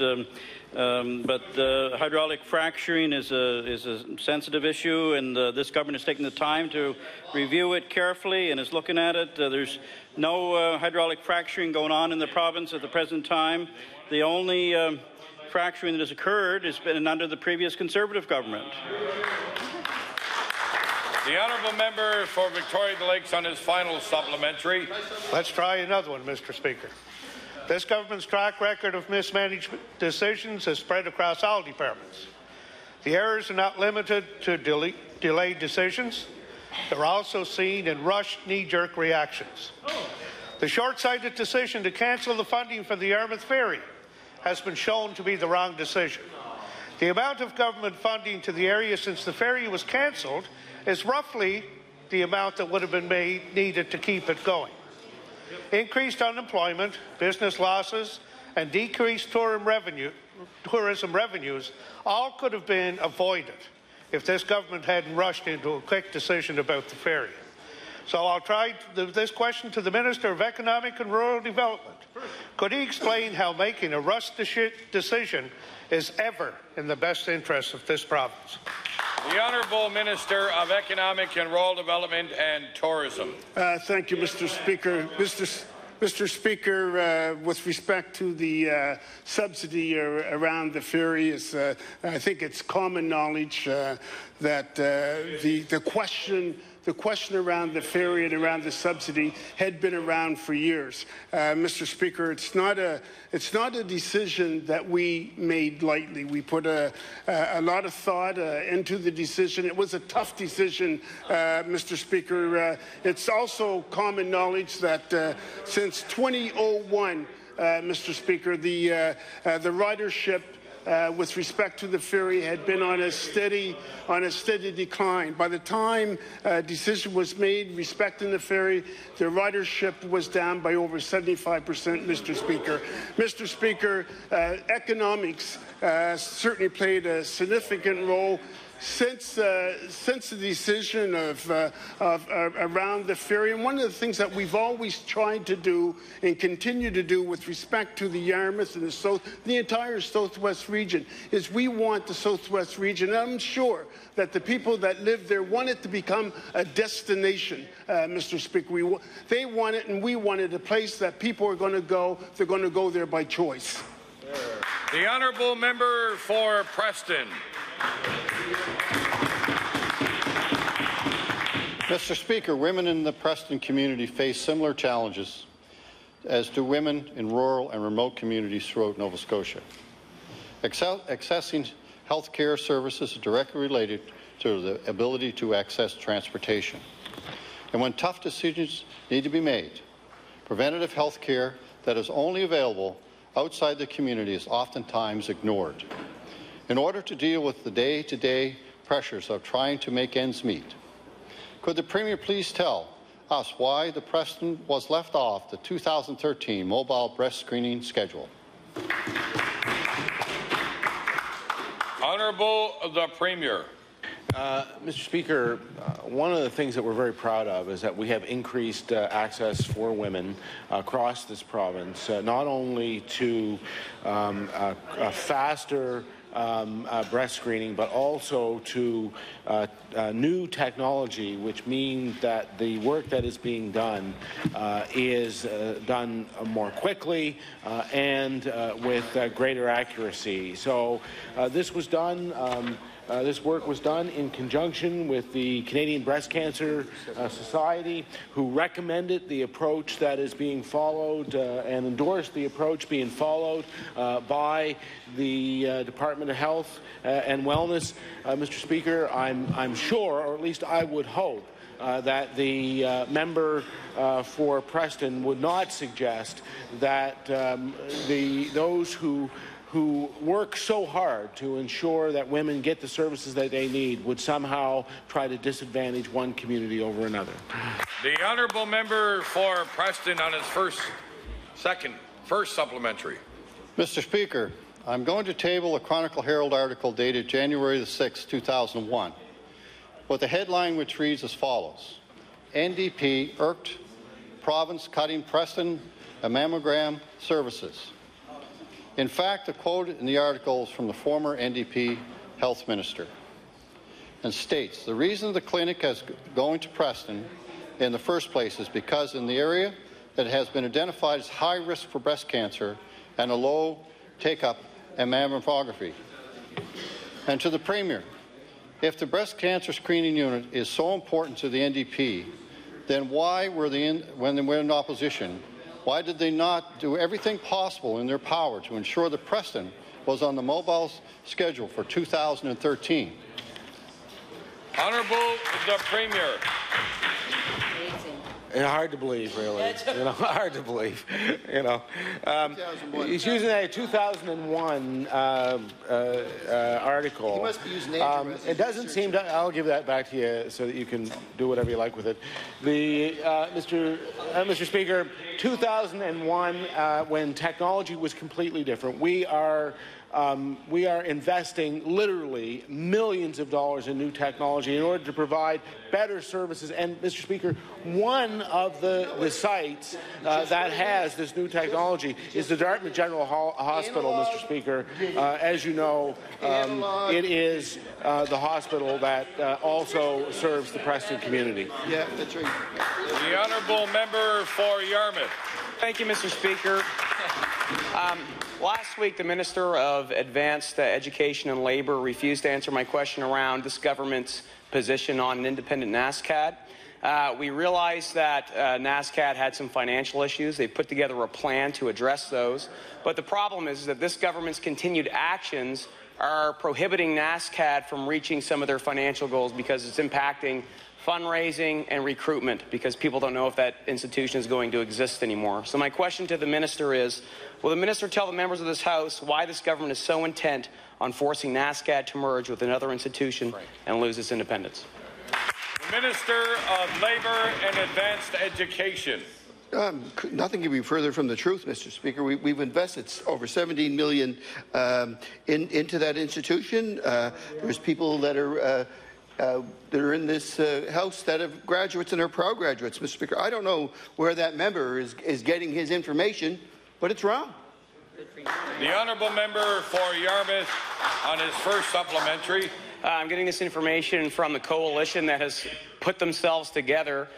Speaker 9: hydraulic fracturing is a sensitive issue, and this government is taking the time to review it carefully and is looking at it. There's no hydraulic fracturing going on in the province at the present time. The only fracturing that has occurred has been under the previous Conservative government.
Speaker 2: The honourable member for Victoria the Lakes on his final supplementary.
Speaker 11: Let's try another one, Mr. Speaker. This government's track record of mismanaged decisions has spread across all departments. The errors are not limited to delayed decisions. They're also seen in rushed, knee-jerk reactions. The short-sighted decision to cancel the funding for the Yarmouth Ferry has been shown to be the wrong decision. The amount of government funding to the area since the ferry was cancelled is roughly the amount that would have been needed to keep it going. Increased unemployment, business losses, and decreased tourism revenues all could have been avoided if this government hadn't rushed into a quick decision about the ferry. So I'll try this question to the Minister of Economic and Rural Development. Could he explain how making a rushed decision is ever in the best interest of this province?
Speaker 2: The Honourable Minister of Economic and Rural Development and Tourism.
Speaker 13: Thank you, Mr. Speaker. Mr. Speaker, with respect to the subsidy around the ferry, I think it's common knowledge that the question around the ferry and around the subsidy had been around for years. Mr. Speaker, it's not a decision that we made lightly. We put a lot of thought into the decision. It was a tough decision, Mr. Speaker. It's also common knowledge that since 2001, Mr. Speaker, the ridership with respect to the ferry had been on a steady decline. By the time a decision was made respecting the ferry, the ridership was down by over 75%, Mr. Speaker. Mr. Speaker, economics certainly played a significant role. Since the decision around the ferry, and one of the things that we've always tried to do and continue to do with respect to the Yarmouth and the entire Southwest region, is we want the Southwest region, and I'm sure that the people that live there want it to become a destination, Mr. Speaker. They want it, and we want it, a place that people are going to go. They're going to go there by choice.
Speaker 2: The honourable member for Preston.
Speaker 14: Mr. Speaker, women in the Preston community face similar challenges as do women in rural and remote communities throughout Nova Scotia. Accessing health care services is directly related to the ability to access transportation. And when tough decisions need to be made, preventative health care that is only available outside the community is oftentimes ignored. In order to deal with the day-to-day pressures of trying to make ends meet, could the Premier please tell us why the Preston was left off the 2013 mobile breast screening schedule?
Speaker 2: Honourable the Premier.
Speaker 3: Mr. Speaker, one of the things that we're very proud of is that we have increased access for women across this province, not only to a faster breast screening, but also to new technology, which means that the work that is being done is done more quickly and with greater accuracy. So this was done. This work was done in conjunction with the Canadian Breast Cancer Society, who recommended the approach that is being followed and endorsed the approach being followed by the Department of Health and Wellness. Mr. Speaker, I'm sure, or at least I would hope, that the member for Preston would not suggest that those who work so hard to ensure that women get the services that they need would somehow try to disadvantage one community over another.
Speaker 2: The honourable member for Preston on his first supplementary.
Speaker 14: Mr. Speaker, I'm going to table a Chronicle Herald article dated January the 6th, 2001, with a headline which reads as follows: NDP irked province cutting Preston a mammogram services. In fact, the quote in the article is from the former NDP health minister and states, the reason the clinic is going to Preston in the first place is because in the area that has been identified as high risk for breast cancer and a low take-up in mammography. And to the Premier, if the breast cancer screening unit is so important to the NDP, then why were they when they were in opposition, why did they not do everything possible in their power to ensure that Preston was on the mobile schedule for 2013?
Speaker 2: Honourable the Premier.
Speaker 3: Hard to believe, really. Hard to believe. He's using a 2001 article.
Speaker 14: He must be using
Speaker 3: it doesn't seem to. I'll give that back to you so that you can do whatever you like with it. Mr. Speaker, 2001, when technology was completely different, we are investing literally millions of dollars in new technology in order to provide better services. And, Mr. Speaker, one of the sites that has this new technology is the Dartmouth General Hospital, Mr. Speaker. As you know, it is the hospital that also serves the Preston community.
Speaker 14: Yeah, that's right.
Speaker 2: The honourable member for Yarmouth.
Speaker 15: Thank you, Mr. Speaker. Last week, the Minister of Advanced Education and Labour refused to answer my question around this government's position on an independent NASCAD. We realized that NASCAD had some financial issues. They put together a plan to address those. But the problem is that this government's continued actions are prohibiting NASCAD from reaching some of their financial goals because it's impacting fundraising, and recruitment, because people don't know if that institution is going to exist anymore. So my question to the minister is, will the minister tell the members of this House why this government is so intent on forcing NASCAD to merge with another institution and lose its independence?
Speaker 2: The Minister of Labour and Advanced Education.
Speaker 16: Nothing can be further from the truth, Mr. Speaker. We've invested over $17 million into that institution. There's people that are in this House that have graduates and are proud graduates, Mr. Speaker. I don't know where that member is getting his information, but it's wrong.
Speaker 2: The honourable member for Yarmouth on his first supplementary.
Speaker 15: I'm getting this information from the coalition that has put themselves together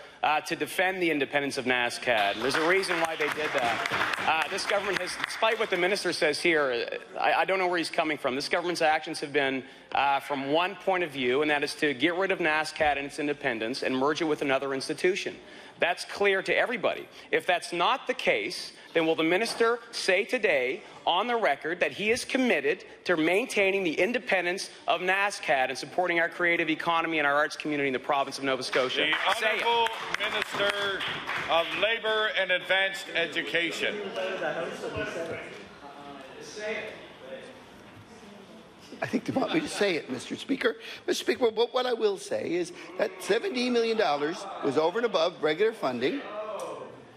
Speaker 15: to defend the independence of NASCAD. There's a reason why they did that. This government has, despite what the minister says here, I don't know where he's coming from. This government's actions have been from one point of view, and that is to get rid of NASCAD and its independence and merge it with another institution. That's clear to everybody. If that's not the case, then will the minister say today on the record that he is committed to maintaining the independence of NASCAD and supporting our creative economy and our arts community in the province of Nova Scotia?
Speaker 2: The Honourable Minister of Labour and Advanced Education.
Speaker 16: I think they want me to say it, Mr. Speaker. Mr. Speaker, what I will say is that $17 million was over and above regular funding.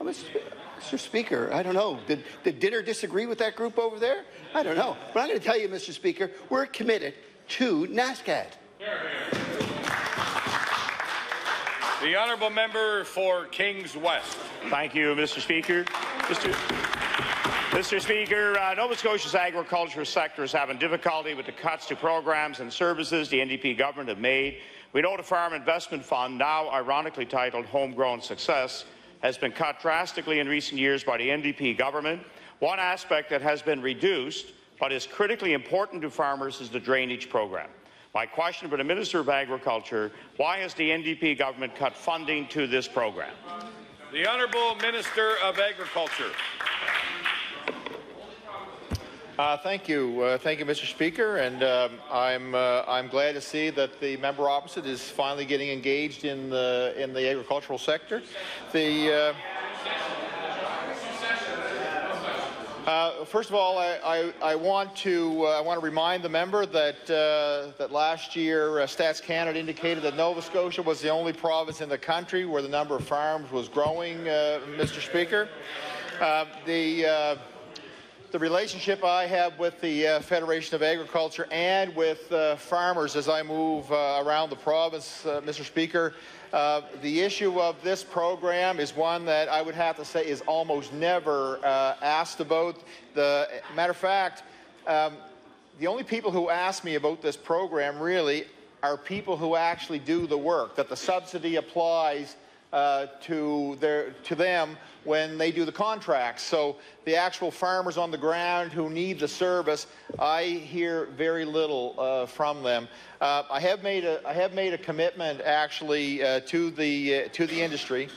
Speaker 16: Mr. Speaker, I don't know. Did Dinner disagree with that group over there? I don't know. But I'm going to tell you, Mr. Speaker, we're committed to NASCAD.
Speaker 2: The honourable member for Kings West.
Speaker 17: Thank you, Mr. Speaker. Mr. Speaker, Nova Scotia's agriculture sector is having difficulty with the cuts to programs and services the NDP government have made. We know the Farm Investment Fund, now ironically titled Homegrown Success, has been cut drastically in recent years by the NDP government. One aspect that has been reduced but is critically important to farmers is the drainage program. My question for the Minister of Agriculture, why has the NDP government cut funding to this program?
Speaker 2: The Honourable Minister of Agriculture.
Speaker 18: Thank you, Mr. Speaker, and I'm glad to see that the member opposite is finally getting engaged in the agricultural sector. First of all, I want to remind the member that that last year Stats Canada indicated that Nova Scotia was the only province in the country where the number of farms was growing. Mr. Speaker, the relationship I have with the Federation of Agriculture and with farmers as I move around the province, Mr. Speaker, the issue of this program is one that I would have to say is almost never asked about. Matter of fact, the only people who ask me about this program really are people who actually do the work, that the subsidy applies to them when they do the contracts. So the actual farmers on the ground who need the service, I hear very little from them. I have made a commitment actually to the industry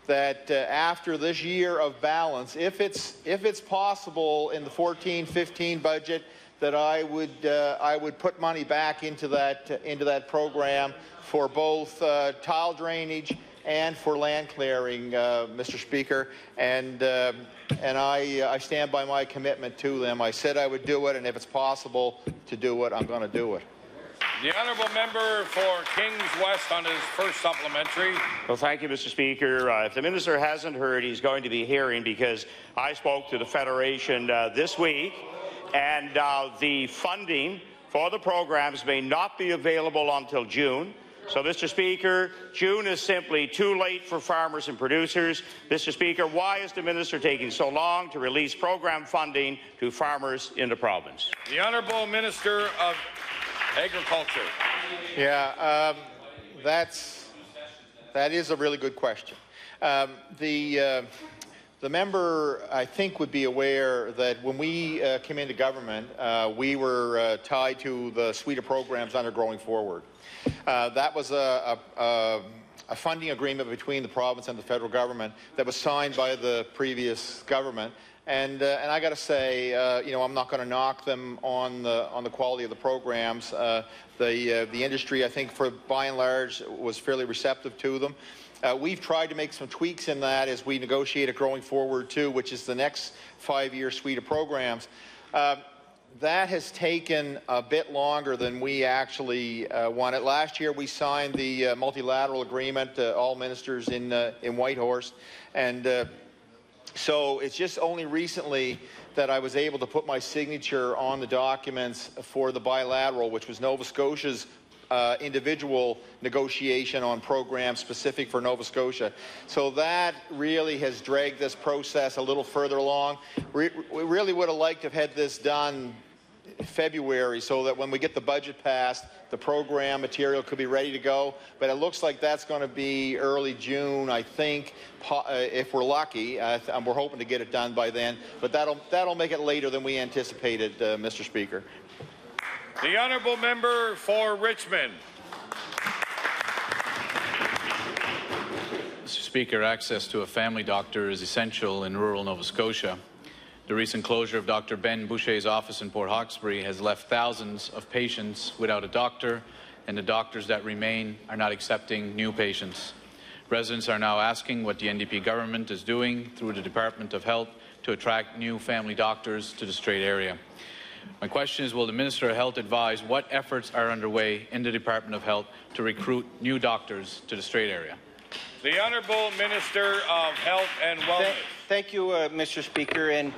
Speaker 18: that after this year of balance, if it's possible in the 14-15 budget, that I would put money back into that program for both tile drainage and for land clearing, Mr. Speaker, and I stand by my commitment to them. I said I would do it, and if it's possible to do it, I'm going to do it.
Speaker 2: The honourable member for Kings West on his first supplementary.
Speaker 17: Well, thank you, Mr. Speaker. If the minister hasn't heard, he's going to be hearing, because I spoke to the Federation this week, and the funding for the programs may not be available until June. So, Mr. Speaker, June is simply too late for farmers and producers. Mr. Speaker, why is the minister taking so long to release program funding to farmers in the province?
Speaker 2: The Honourable Minister of Agriculture.
Speaker 18: Yeah, that is a really good question. The member, I think, would be aware that when we came into government, we were tied to the suite of programs under Growing Forward. That was a funding agreement between the province and the federal government that was signed by the previous government, And I got to say, you know, I'm not going to knock them on the quality of the programs. The industry, I think, by and large, was fairly receptive to them. We've tried to make some tweaks in that as we negotiate it going forward too, which is the next 5-year suite of programs. That has taken a bit longer than we actually wanted. Last year we signed the multilateral agreement, all ministers in Whitehorse, and so it's just only recently that I was able to put my signature on the documents for the bilateral, which was Nova Scotia's individual negotiation on programs specific for Nova Scotia. So that really has dragged this process a little further along. We really would have liked to have had this done February so that when we get the budget passed, the program material could be ready to go. But it looks like that's going to be early June, I think, if we're lucky. We're hoping to get it done by then. But that'll make it later than we anticipated, Mr. Speaker.
Speaker 2: The honourable member for Richmond.
Speaker 19: Mr. Speaker, access to a family doctor is essential in rural Nova Scotia. The recent closure of Dr. Ben Boucher's office in Port Hawkesbury has left thousands of patients without a doctor, and the doctors that remain are not accepting new patients. Residents are now asking what the NDP government is doing through the Department of Health to attract new family doctors to the Strait area. My question is, will the Minister of Health advise what efforts are underway in the Department of Health to recruit new doctors to the Strait area?
Speaker 2: The Honourable Minister of Health and Wellness.
Speaker 10: Thank you, Mr. Speaker. And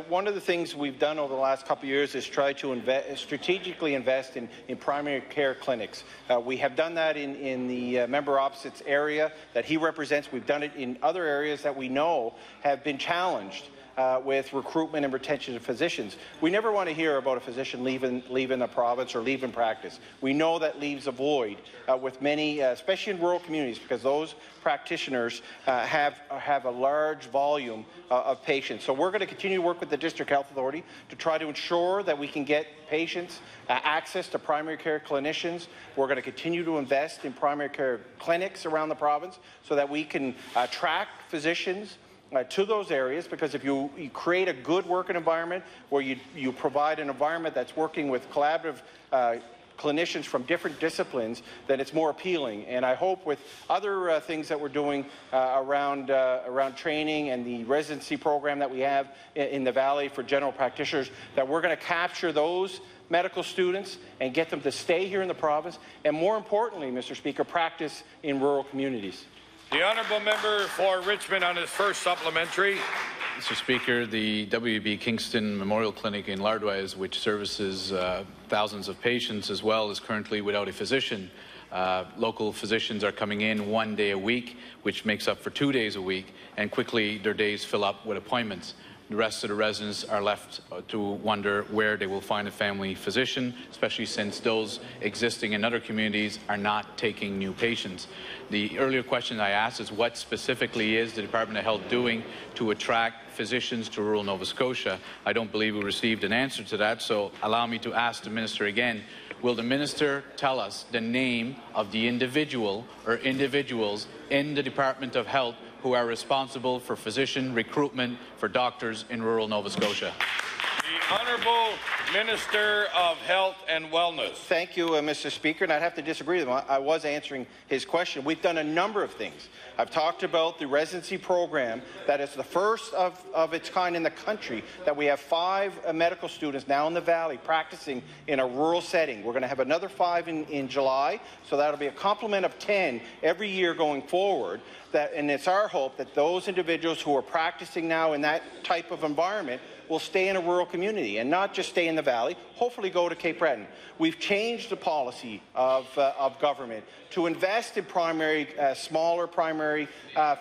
Speaker 10: one of the things we've done over the last couple of years is try to strategically invest in primary care clinics. We have done that in the member opposite's area that he represents. We've done it in other areas that we know have been challenged with recruitment and retention of physicians. We never want to hear about a physician leaving the province or leaving practice. We know that leaves a void with many, especially in rural communities, because those practitioners have a large volume of patients. So we're going to continue to work with the District Health Authority to try to ensure that we can get patients access to primary care clinicians. We're going to continue to invest in primary care clinics around the province so that we can attract physicians to those areas, because if you create a good working environment where you provide an environment that's working with collaborative clinicians from different disciplines, then it's more appealing. And I hope with other things that we're doing around training and the residency program that we have in the Valley for general practitioners, that we're going to capture those medical students and get them to stay here in the province, and more importantly, Mr. Speaker, practice in rural communities.
Speaker 2: The honourable member for Richmond on his first supplementary.
Speaker 19: Mr. Speaker, the WB Kingston Memorial Clinic in Lardwes, which services thousands of patients as well, is currently without a physician. Local physicians are coming in 1 day a week, which makes up for 2 days a week, and quickly their days fill up with appointments. The rest of the residents are left to wonder where they will find a family physician, especially since those existing in other communities are not taking new patients. The earlier question I asked is what specifically is the Department of Health doing to attract physicians to rural Nova Scotia? I don't believe we received an answer to that, so allow me to ask the Minister again. Will the Minister tell us the name of the individual or individuals in the Department of Health who are responsible for physician recruitment for doctors in rural Nova Scotia?
Speaker 2: The Honourable Minister of Health and Wellness.
Speaker 10: Thank you, Mr. Speaker, and I'd have to disagree with him. I was answering his question. We've done a number of things. I've talked about the residency program that is the first of its kind in the country, that we have 5 medical students now in the Valley practicing in a rural setting. We're going to have another 5 in July, so that'll be a complement of 10 every year going forward. And it's our hope that those individuals who are practicing now in that type of environment will stay in a rural community and not just stay in the Valley, hopefully go to Cape Breton. We've changed the policy of government to invest in smaller primary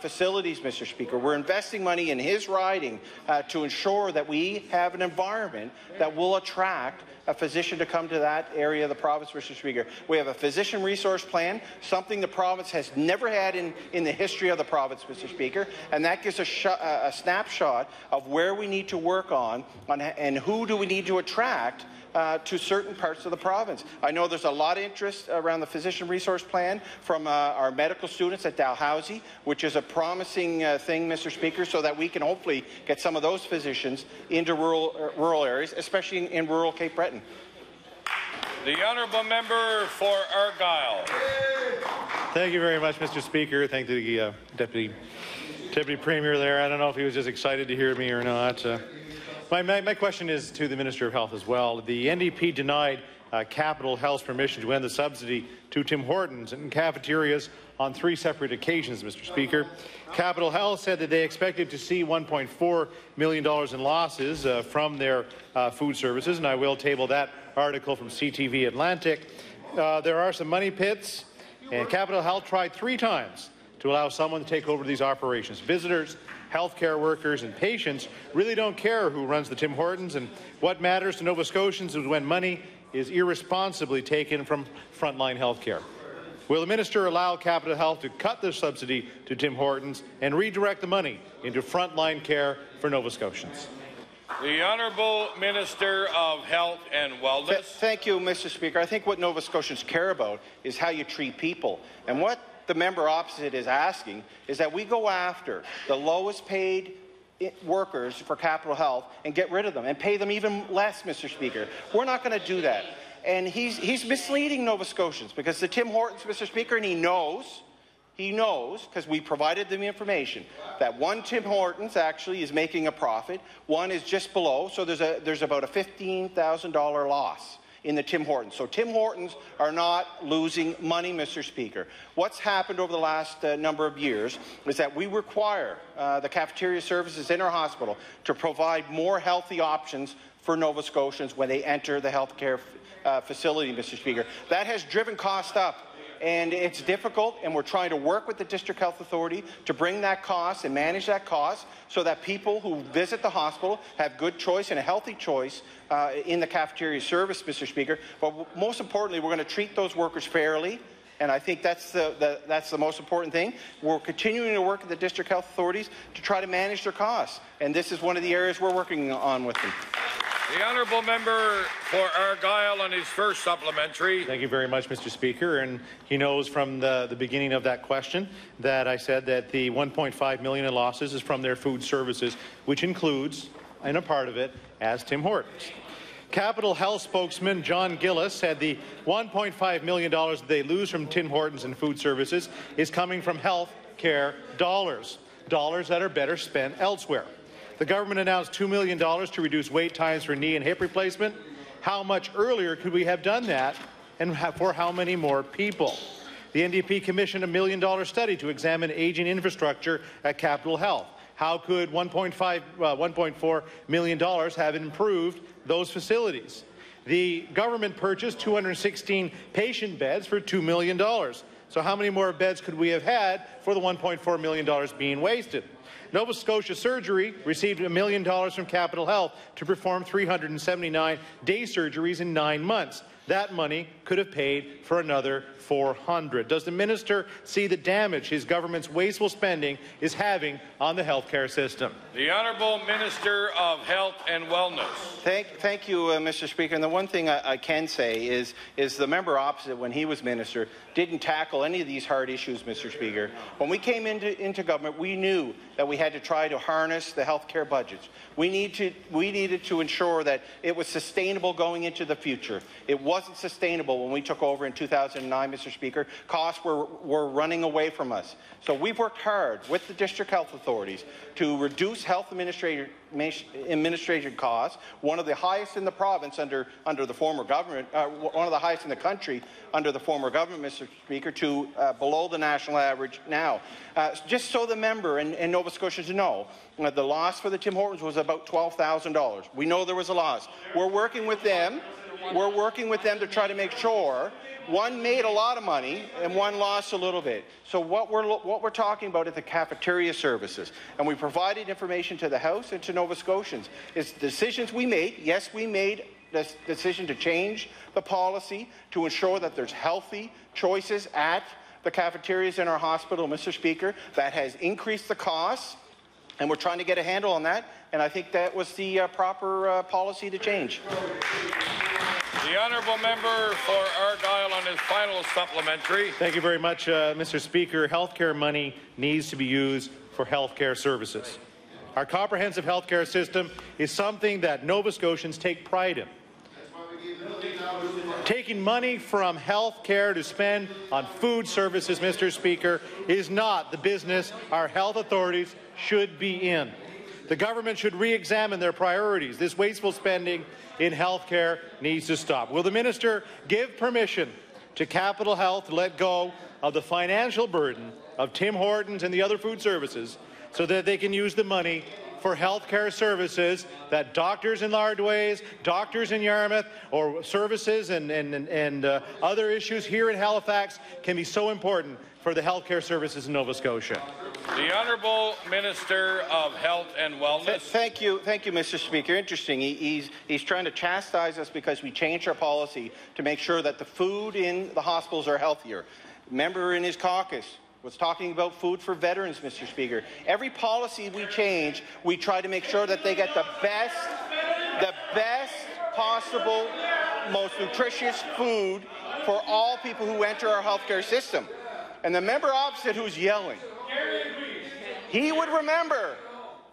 Speaker 10: facilities, Mr. Speaker. We're investing money in his riding to ensure that we have an environment that will attract a physician to come to that area of the province, Mr. Speaker. We have a physician resource plan, something the province has never had in the history of the province, Mr. Speaker, and that gives a snapshot of where we need to work on and who do we need to attract to certain parts of the province. I know there's a lot of interest around the physician resource plan from our medical students at Dalhousie, which is a promising thing, Mr. Speaker, so that we can hopefully get some of those physicians into rural areas, especially in rural Cape Breton.
Speaker 2: The honourable member for Argyll.
Speaker 5: Thank you very much, Mr. Speaker. Thank the Deputy Premier there. I don't know if he was just excited to hear me or not. My question is to the Minister of Health as well. The NDP denied Capital Health's permission to end the subsidy to Tim Hortons and cafeterias on 3 separate occasions, Mr. Speaker. Capital Health said that they expected to see $1.4 million in losses from their food services, and I will table that article from CTV Atlantic. There are some money pits, and Capital Health tried 3 times to allow someone to take over these operations. Visitors, healthcare workers and patients really don't care who runs the Tim Hortons, and what matters to Nova Scotians is when money is irresponsibly taken from frontline healthcare. Will the minister allow Capital Health to cut their subsidy to Tim Hortons and redirect the money into frontline care for Nova Scotians?
Speaker 2: The Honourable Minister of Health and Wellness.
Speaker 10: Thank you, Mr. Speaker. I think what Nova Scotians care about is how you treat people. And what the member opposite is asking is that we go after the lowest paid workers for Capital Health and get rid of them and pay them even less, Mr. Speaker. We're not going to do that. And he's misleading Nova Scotians because the Tim Hortons, Mr. Speaker, and he knows, because we provided them information, that one Tim Hortons actually is making a profit, one is just below, so there's about a $15,000 loss in the Tim Hortons. So Tim Hortons are not losing money, Mr. Speaker. What's happened over the last number of years is that we require the cafeteria services in our hospital to provide more healthy options for Nova Scotians when they enter the healthcare facility, Mr. Speaker. That has driven costs up. And it's difficult, and we're trying to work with the District Health Authority to bring that cost and manage that cost so that people who visit the hospital have good choice and a healthy choice in the cafeteria service, Mr. Speaker. But most importantly, we're going to treat those workers fairly, and I think that's the most important thing. We're continuing to work with the District Health Authorities to try to manage their costs, and this is one of the areas we're working on with them.
Speaker 2: The honourable member for Argyll on his first supplementary.
Speaker 5: Thank you very much, Mr. Speaker. And he knows from the beginning of that question that I said that the $1.5 million in losses is from their food services, which includes, and a part of it, as Tim Hortons. Capital Health spokesman John Gillis said the $1.5 million that they lose from Tim Hortons and food services is coming from health care dollars that are better spent elsewhere. The government announced $2 million to reduce wait times for knee and hip replacement. How much earlier could we have done that, and for how many more people? The NDP commissioned a $1 million study to examine aging infrastructure at Capital Health. How could $1.4 million have improved those facilities? The government purchased 216 patient beds for $2 million. So how many more beds could we have had for the $1.4 million being wasted? Nova Scotia Surgery received $1 million from Capital Health to perform 379 day surgeries in 9 months. That money could have paid for another 400. Does the minister see the damage his government's wasteful spending is having on the healthcare system?
Speaker 2: The Honourable Minister of Health and Wellness.
Speaker 10: Thank you, Mr. Speaker. And the one thing I can say is the member opposite, when he was minister, didn't tackle any of these hard issues, Mr. Speaker. When we came into government, we knew that we had to try to harness the healthcare budgets. We needed to ensure that it was sustainable going into the future. It wasn't sustainable when we took over in 2009, Mr. Speaker. Costs were running away from us. So we've worked hard with the district health authorities to reduce health administration costs, one of the highest in the province under the former government, one of the highest in the country under the former government, Mr. Speaker, to below the national average now. Just so the member and Nova Scotians know, the loss for the Tim Hortons was about $12,000. We know there was a loss. We're working with them. We're working with them to try to make sure one made a lot of money and one lost a little bit. So what we're talking about is the cafeteria services, and we provided information to the House and to Nova Scotians. It's decisions we made. Yes, we made the decision to change the policy to ensure that there's healthy choices at the cafeterias in our hospital, Mr. Speaker. That has increased the costs, and we're trying to get a handle on that, and I think that was the proper policy to change.
Speaker 2: The honourable member for Argyle on his final supplementary.
Speaker 5: Thank you very much, Mr. Speaker. Healthcare money needs to be used for healthcare services. Our comprehensive healthcare system is something that Nova Scotians take pride in. Taking money from healthcare to spend on food services, Mr. Speaker, is not the business our health authorities should be in. The government should re-examine their priorities. This wasteful spending in healthcare needs to stop. Will the minister give permission to Capital Health to let go of the financial burden of Tim Hortons and the other food services so that they can use the money for healthcare services that doctors in Lardways, doctors in Yarmouth, or services and other issues here in Halifax can be so important for the healthcare services in Nova Scotia?
Speaker 2: The Honourable Minister of Health and Wellness.
Speaker 10: Thank you, Mr. Speaker. Interesting. He's trying to chastise us because we changed our policy to make sure that the food in the hospitals are healthier. Member in his caucus was talking about food for veterans, Mr. Speaker. Every policy we change, we try to make sure that they get the best possible, most nutritious food for all people who enter our healthcare system. And the member opposite who's yelling, he would remember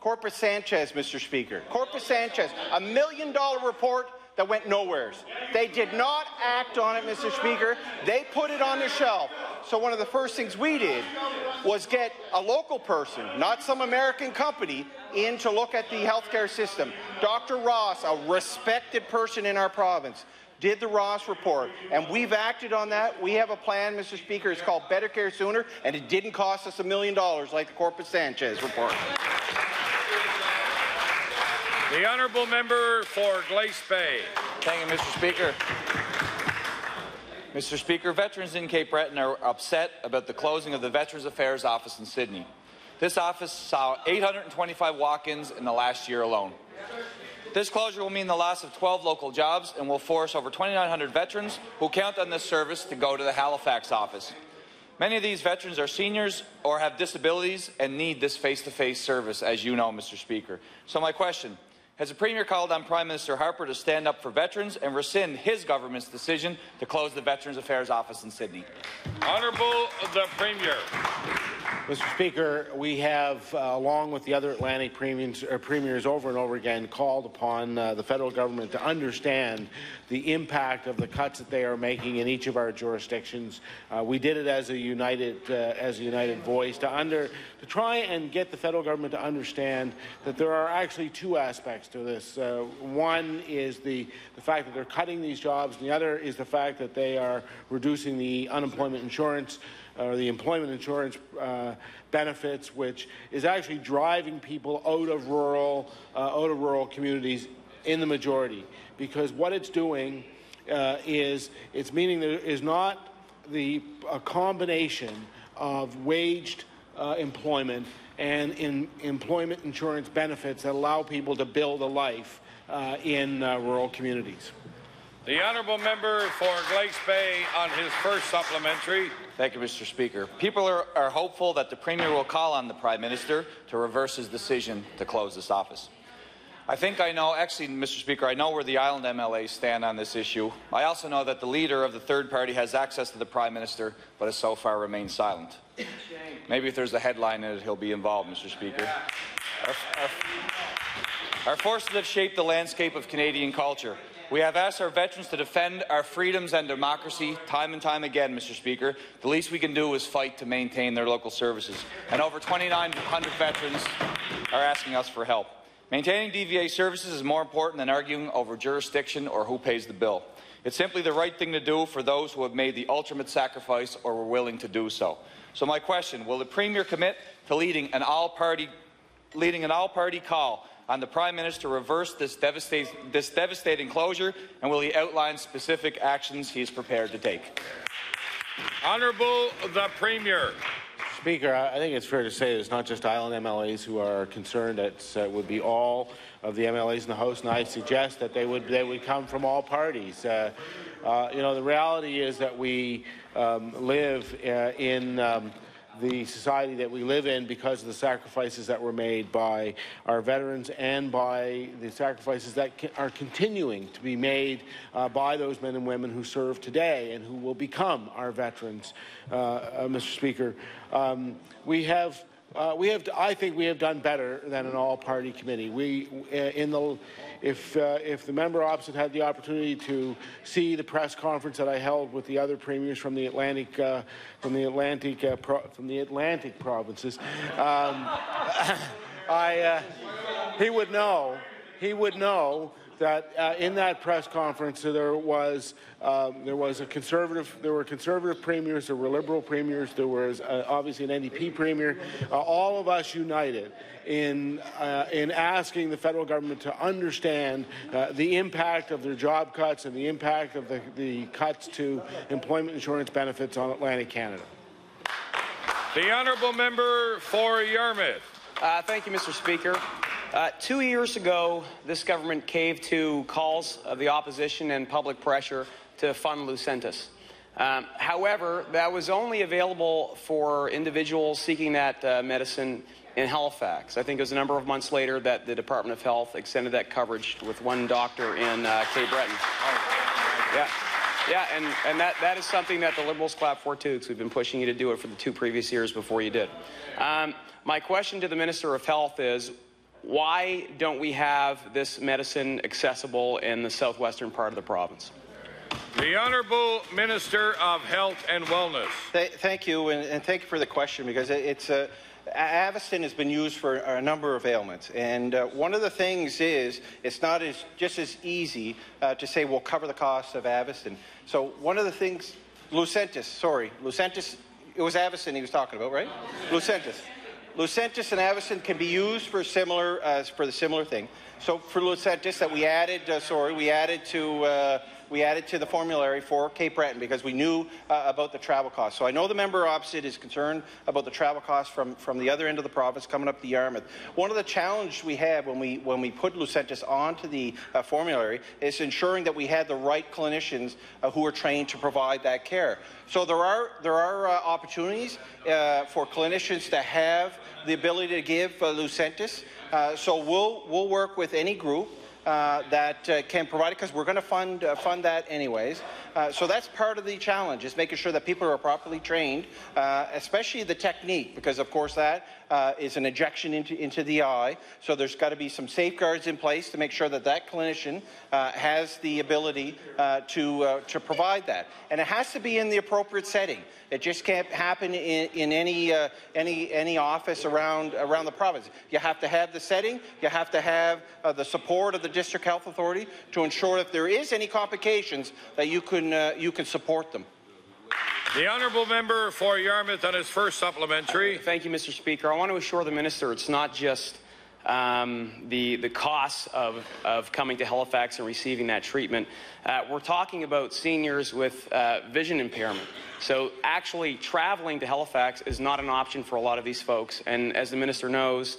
Speaker 10: Corpus Sanchez, Mr. Speaker. Corpus Sanchez, $1 million report that went nowheres. They did not act on it, Mr. Speaker. They put it on the shelf. So one of the first things we did was get a local person, not some American company, in to look at the healthcare system. Dr. Ross, a respected person in our province, did the Ross report, and we've acted on that. We have a plan, Mr. Speaker. It's called Better Care Sooner, and it didn't cost us $1 million like the Corpus Sanchez report.
Speaker 2: The honourable member for Glace Bay.
Speaker 20: Thank you, Mr. Speaker. Mr. Speaker, veterans in Cape Breton are upset about the closing of the Veterans Affairs office in Sydney. This office saw 825 walk-ins in the last year alone. This closure will mean the loss of 12 local jobs and will force over 2,900 veterans who count on this service to go to the Halifax office. Many of these veterans are seniors or have disabilities and need this face-to-face service, as you know, Mr. Speaker. So my question, has the Premier called on Prime Minister Harper to stand up for veterans and rescind his government's decision to close the Veterans Affairs office in Sydney?
Speaker 2: Honourable the Premier.
Speaker 3: Mr. Speaker, we have, along with the other Atlantic premiers over and over again, called upon the federal government to understand the impact of the cuts that they are making in each of our jurisdictions. We did it as a united voice to try and get the federal government to understand that there are actually two aspects to this. One is the fact that they're cutting these jobs, and the other is the fact that they are reducing the unemployment insurance or the employment insurance benefits, which is actually driving people out of rural communities in the majority. Because what it's doing is it's meaning there is not a combination of waged employment and employment insurance benefits that allow people to build a life in rural communities.
Speaker 2: The honourable member for Glace Bay on his first supplementary.
Speaker 20: Thank you, Mr. Speaker. People are hopeful that the Premier will call on the Prime Minister to reverse his decision to close this office. I think I know, actually, Mr. Speaker, I know where the Island MLAs stand on this issue. I also know that the leader of the third party has access to the Prime Minister, but has so far remained silent. Maybe if there's a headline in it, he'll be involved, Mr. Speaker. Our forces have shaped the landscape of Canadian culture. We have asked our veterans to defend our freedoms and democracy time and time again, Mr. Speaker. The least we can do is fight to maintain their local services. And over 2,900 veterans are asking us for help. Maintaining DVA services is more important than arguing over jurisdiction or who pays the bill. It's simply the right thing to do for those who have made the ultimate sacrifice or were willing to do so. So my question, will the Premier commit to leading an all-party call on the Prime Minister to reverse this devastating closure, and will he outline specific actions he is prepared to take?
Speaker 2: Honourable the Premier.
Speaker 3: Speaker, I think it's fair to say it's not just Island MLAs who are concerned. It would be all of the MLAs in the House, and I suggest that they would come from all parties. You know, the reality is that we live in the society that we live in because of the sacrifices that were made by our veterans and by the sacrifices that are continuing to be made by those men and women who serve today and who will become our veterans, Mr. Speaker. I think we have done better than an all-party committee. If the member opposite had the opportunity to see the press conference that I held with the other premiers from the Atlantic provinces, he would know that in that press conference there were conservative premiers, there were liberal premiers, there was obviously an NDP premier, all of us united in asking the federal government to understand the impact of their job cuts and the impact of the cuts to employment insurance benefits on Atlantic Canada.
Speaker 2: The honourable member for Yarmouth.
Speaker 15: Thank you, Mr. Speaker. 2 years ago, this government caved to calls of the opposition and public pressure to fund Lucentis. However, that was only available for individuals seeking that medicine in Halifax. I think it was a number of months later that the Department of Health extended that coverage with one doctor in Cape Breton. Yeah, and that is something that the Liberals clap for too, because we've been pushing you to do it for the 2 previous years before you did. My question to the Minister of Health is, why don't we have this medicine accessible in the southwestern part of the province?
Speaker 2: The Honourable Minister of Health and Wellness.
Speaker 10: Thank you, and thank you for the question, because Avastin has been used for a number of ailments, and one of the things is it's not just as easy to say we'll cover the cost of Avastin. So one of the things, Lucentis, it was Avastin he was talking about, right? Lucentis and Avastin can be used for the similar thing. So for Lucentis, that we added to the formulary for Cape Breton because we knew about the travel costs. So I know the member opposite is concerned about the travel costs from the other end of the province coming up to Yarmouth. One of the challenges we had when we put Lucentis onto the formulary is ensuring that we had the right clinicians who are trained to provide that care. So there are opportunities for clinicians to have the ability to give Lucentis. So we'll work with any group that can provide it, because we're going to fund that anyways. So that's part of the challenge, is making sure that people are properly trained, especially the technique, because of course that is an injection into the eye. So there's got to be some safeguards in place to make sure that that clinician has the ability to provide that, and it has to be in the appropriate setting. It just can't happen in any office around the province. You have to have the setting. You have to have the support of the district health authority to ensure if there is any complications that you can support them.
Speaker 2: The honourable member for Yarmouth on his first supplementary.
Speaker 15: Thank you, Mr. Speaker. I want to assure the minister it's not just the costs of coming to Halifax and receiving that treatment. We're talking about seniors with vision impairment. So actually traveling to Halifax is not an option for a lot of these folks. And as the minister knows,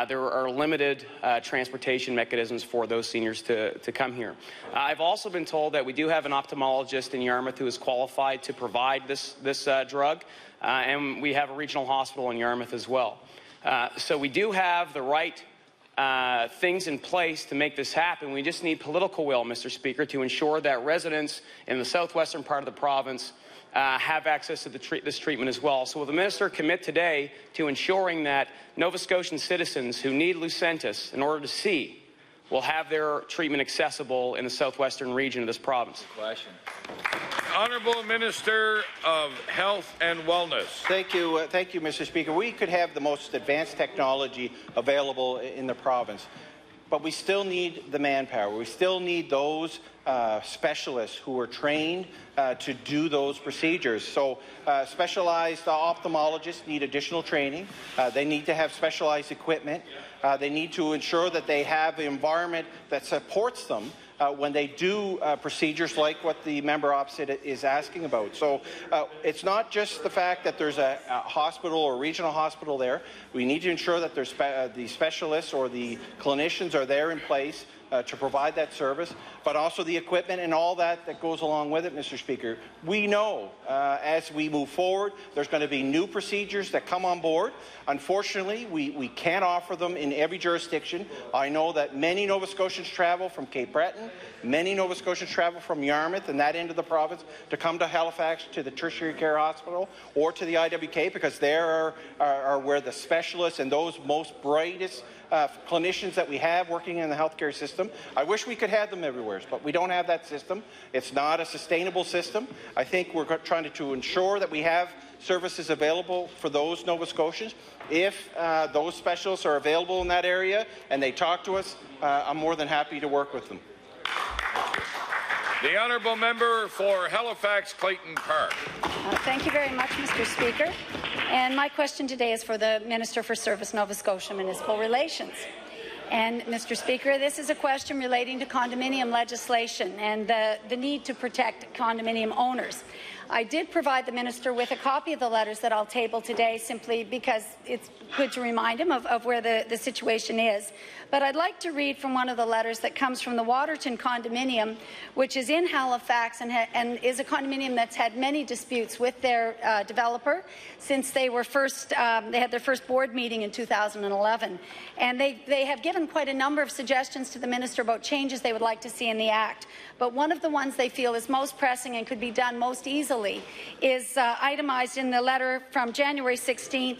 Speaker 15: there are limited transportation mechanisms for those seniors to come here. I've also been told that we do have an ophthalmologist in Yarmouth who is qualified to provide this drug, and we have a regional hospital in Yarmouth as well. So we do have the right things in place to make this happen. We just need political will, Mr. Speaker, to ensure that residents in the southwestern part of the province have access to this treatment as well. So will the minister commit today to ensuring that Nova Scotian citizens who need Lucentis in order to see will have their treatment accessible in the southwestern region of this province?
Speaker 2: Honourable Minister of Health and Wellness.
Speaker 10: Thank you, Mr. Speaker. We could have the most advanced technology available in the province, but we still need the manpower. We still need those specialists who are trained to do those procedures. So specialized ophthalmologists need additional training. They need to have specialized equipment. They need to ensure that they have an environment that supports them when they do procedures like what the member opposite is asking about. So it's not just the fact that there's a hospital or regional hospital there. We need to ensure that there's the specialists or the clinicians are there in place to provide that service, but also the equipment and all that goes along with it, Mr. Speaker. We know as we move forward, there's going to be new procedures that come on board. Unfortunately, we can't offer them in every jurisdiction. I know that many Nova Scotians travel from Cape Breton, many Nova Scotians travel from Yarmouth and that end of the province to come to Halifax to the tertiary care hospital or to the IWK, because there are where the specialists and those most brightest clinicians that we have working in the healthcare system. I wish we could have them everywhere, but we don't have that system. It's not a sustainable system. I think we're trying to ensure that we have services available for those Nova Scotians. If those specialists are available in that area and they talk to us, I'm more than happy to work with them.
Speaker 2: The honourable member for Halifax-Clayton Park.
Speaker 21: Thank you very much, Mr. Speaker. And my question today is for the Minister for Service Nova Scotia Municipal Relations. And, Mr. Speaker, this is a question relating to condominium legislation and the need to protect condominium owners. I did provide the Minister with a copy of the letters that I'll table today, simply because it's good to remind him of where the situation is. But I'd like to read from one of the letters that comes from the Waterton condominium, which is in Halifax and is a condominium that's had many disputes with their developer since they were they had their first board meeting in 2011. And they have given quite a number of suggestions to the Minister about changes they would like to see in the Act. But one of the ones they feel is most pressing and could be done most easily is itemized in the letter from January 16th,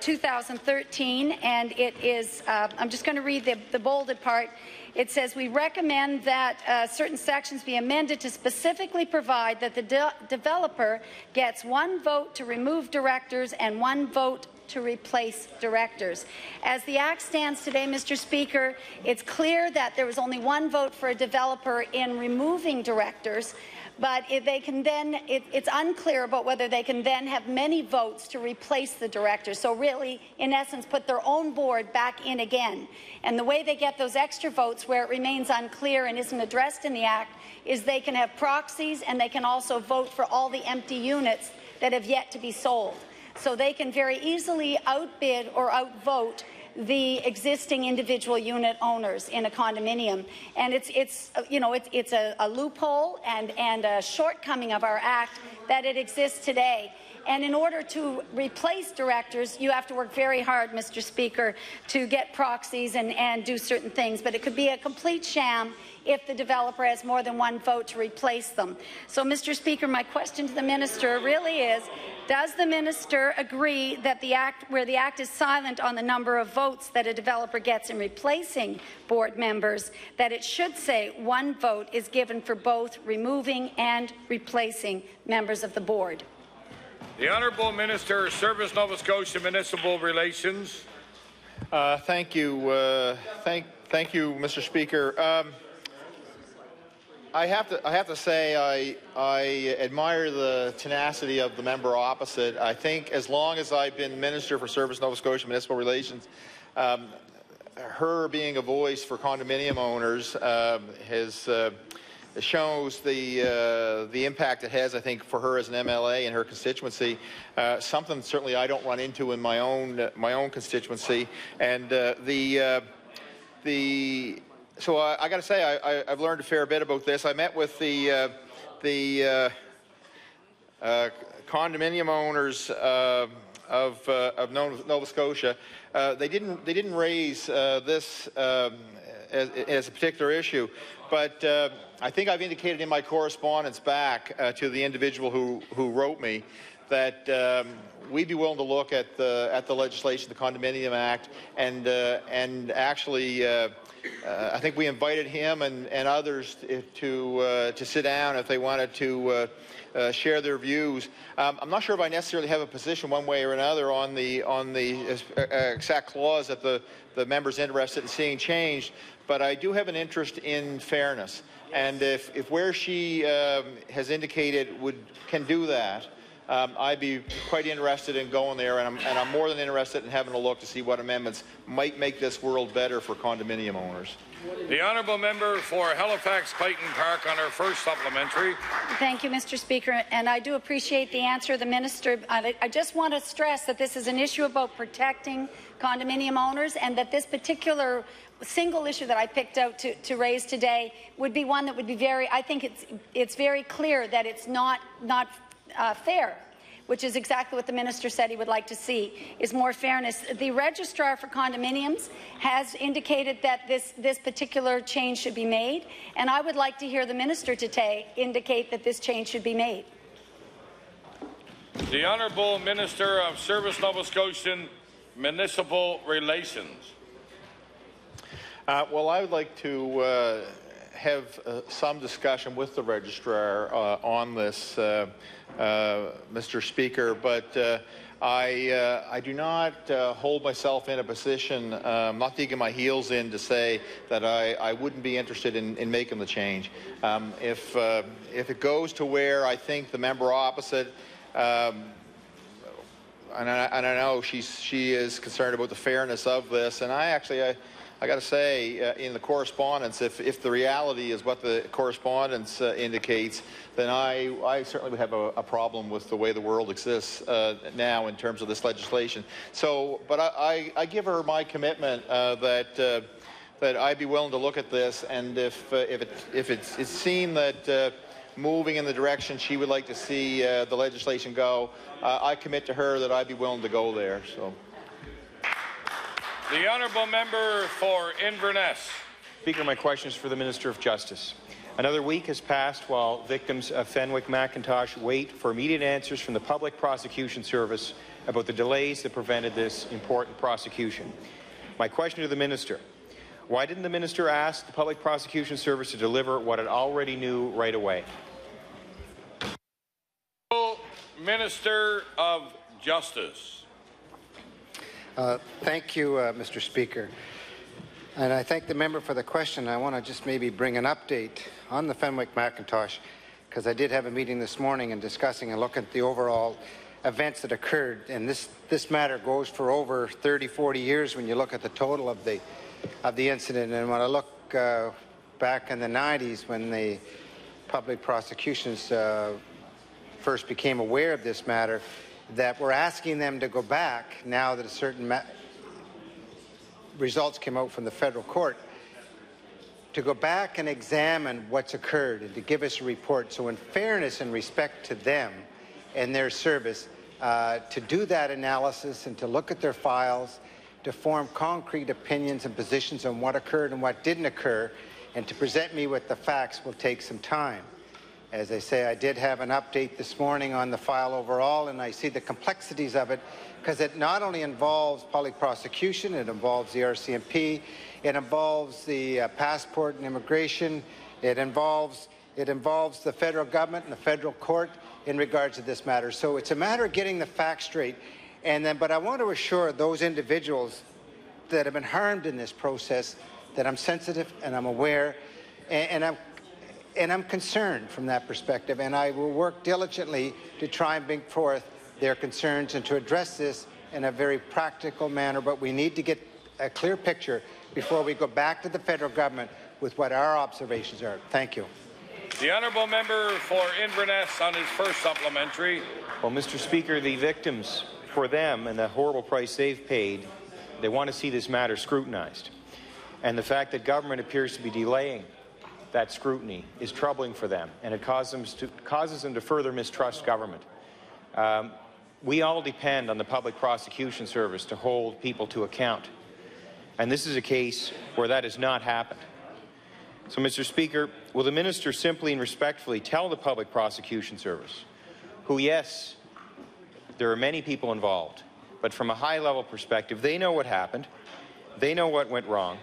Speaker 21: 2013, and it is, I'm just going to read the bolded part. It says, we recommend that certain sections be amended to specifically provide that the developer gets 1 vote to remove directors and 1 vote to replace directors. As the Act stands today, Mr. Speaker, it's clear that there was only 1 vote for a developer in removing directors, but if they can then, it's unclear about whether they can then have many votes to replace the directors. So really, in essence, put their own board back in again. And the way they get those extra votes, where it remains unclear and isn't addressed in the Act, is they can have proxies and they can also vote for all the empty units that have yet to be sold. So they can very easily outbid or outvote the existing individual unit owners in a condominium. And it's a loophole and a shortcoming of our Act that it exists today. And in order to replace directors, you have to work very hard, Mr. Speaker, to get proxies and do certain things. But it could be a complete sham if the developer has more than 1 vote to replace them. So, Mr. Speaker, my question to the Minister really is, does the Minister agree that where the Act is silent on the number of votes that a developer gets in replacing board members, that it should say 1 vote is given for both removing and replacing members of the board?
Speaker 2: The Honourable Minister, Service Nova Scotia Municipal Relations.
Speaker 18: Thank you. Thank you, Mr. Speaker. I have to say I admire the tenacity of the member opposite. I think as long as I've been Minister for Service Nova Scotia Municipal Relations, her being a voice for condominium owners shows the impact it has, I think, for her as an MLA and her constituency. Something certainly I don't run into in my own constituency. And so I got to say I've learned a fair bit about this. I met with the condominium owners of Nova Scotia. They didn't raise this as a particular issue, but I think I've indicated in my correspondence back to the individual who wrote me that we'd be willing to look at the legislation, the Condominium Act, and actually I think we invited him and others to sit down if they wanted to share their views. I'm not sure if I necessarily have a position one way or another on the exact clause that the member's interested in seeing changed, but I do have an interest in fairness. And if where she has indicated can do that, I'd be quite interested in going there, and I'm more than interested in having a look to see what amendments might make this world better for condominium owners.
Speaker 2: The honourable member for Halifax Clayton Park on her first supplementary.
Speaker 21: Thank you, Mr. Speaker, and I do appreciate the answer of the minister. I just want to stress that this is an issue about protecting condominium owners, and that this particular single issue that I picked out to raise today would be one that would be very, I think it's very clear that it's not fair, which is exactly what the minister said he would like to see, is more fairness. The registrar for condominiums has indicated that this particular change should be made, and I would like to hear the minister today indicate that this change should be made.
Speaker 2: The Honourable Minister of Service Nova Scotian Municipal Relations.
Speaker 18: Well, I would like to have some discussion with the registrar on this, Mr. Speaker, but I do not hold myself in a position, not digging my heels in to say that I wouldn't be interested in making the change. If it goes to where I think the member opposite, and I know she is concerned about the fairness of this, and I got to say, in the correspondence, if the reality is what the correspondence indicates, then I certainly would have a problem with the way the world exists now in terms of this legislation. So, but I give her my commitment that I'd be willing to look at this, and if it's seen that moving in the direction she would like to see the legislation go, I commit to her that I'd be willing to go there. So.
Speaker 2: The honourable member for Inverness.
Speaker 1: Speaker, my question is for the Minister of Justice. Another week has passed while victims of Fenwick McIntosh wait for immediate answers from the Public Prosecution Service about the delays that prevented this important prosecution. My question to the Minister: why didn't the Minister ask the Public Prosecution Service to deliver what it already knew right away?
Speaker 2: Minister of Justice.
Speaker 22: Thank you, Mr. Speaker. And I thank the member for the question. I want to just maybe bring an update on the Fenwick McIntosh, because I did have a meeting this morning and discussing and looking at the overall events that occurred. And this matter goes for over 30, 40 years when you look at the total of the incident. And when I look back in the 90s when the public prosecutions first became aware of this matter, that we're asking them to go back now that a certain results came out from the federal court, to go back and examine what's occurred and to give us a report. So in fairness and respect to them and their service, to do that analysis and to look at their files, to form concrete opinions and positions on what occurred and what didn't occur, and to present me with the facts will take some time. As I say, I did have an update this morning on the file overall, and I see the complexities of it, because it not only involves public prosecution, it involves the RCMP, it involves the passport and immigration, it involves the federal government and the federal court in regards to this matter. So it's a matter of getting the facts straight. But I want to assure those individuals that have been harmed in this process that I'm sensitive and I'm aware, and I'm concerned from that perspective, and I will work diligently to try and bring forth their concerns and to address this in a very practical manner. But we need to get a clear picture before we go back to the federal government with what our observations are. Thank you.
Speaker 2: The honourable member for Inverness on his first supplementary.
Speaker 1: Well, Mr. Speaker, the victims, for them and the horrible price they've paid, they want to see this matter scrutinized. And the fact that government appears to be delaying that scrutiny is troubling for them, and it causes them to further mistrust government. We all depend on the Public Prosecution Service to hold people to account, and this is a case where that has not happened. So, Mr. Speaker, will the minister simply and respectfully tell the Public Prosecution Service, who, yes, there are many people involved, but from a high-level perspective, they know what happened, they know what went wrong.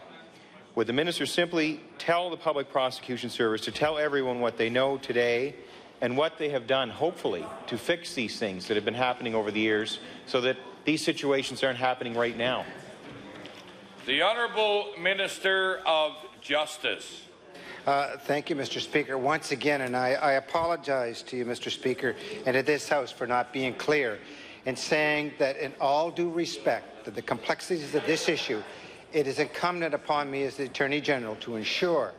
Speaker 1: Would the minister simply tell the Public Prosecution Service to tell everyone what they know today and what they have done, hopefully, to fix these things that have been happening over the years so that these situations aren't happening right now?
Speaker 2: The Honourable Minister of Justice.
Speaker 22: Thank you, Mr. Speaker. Once again, and I apologize to you, Mr. Speaker, and to this House for not being clear in saying that in all due respect to the complexities of this issue, it is incumbent upon me as the Attorney General to ensure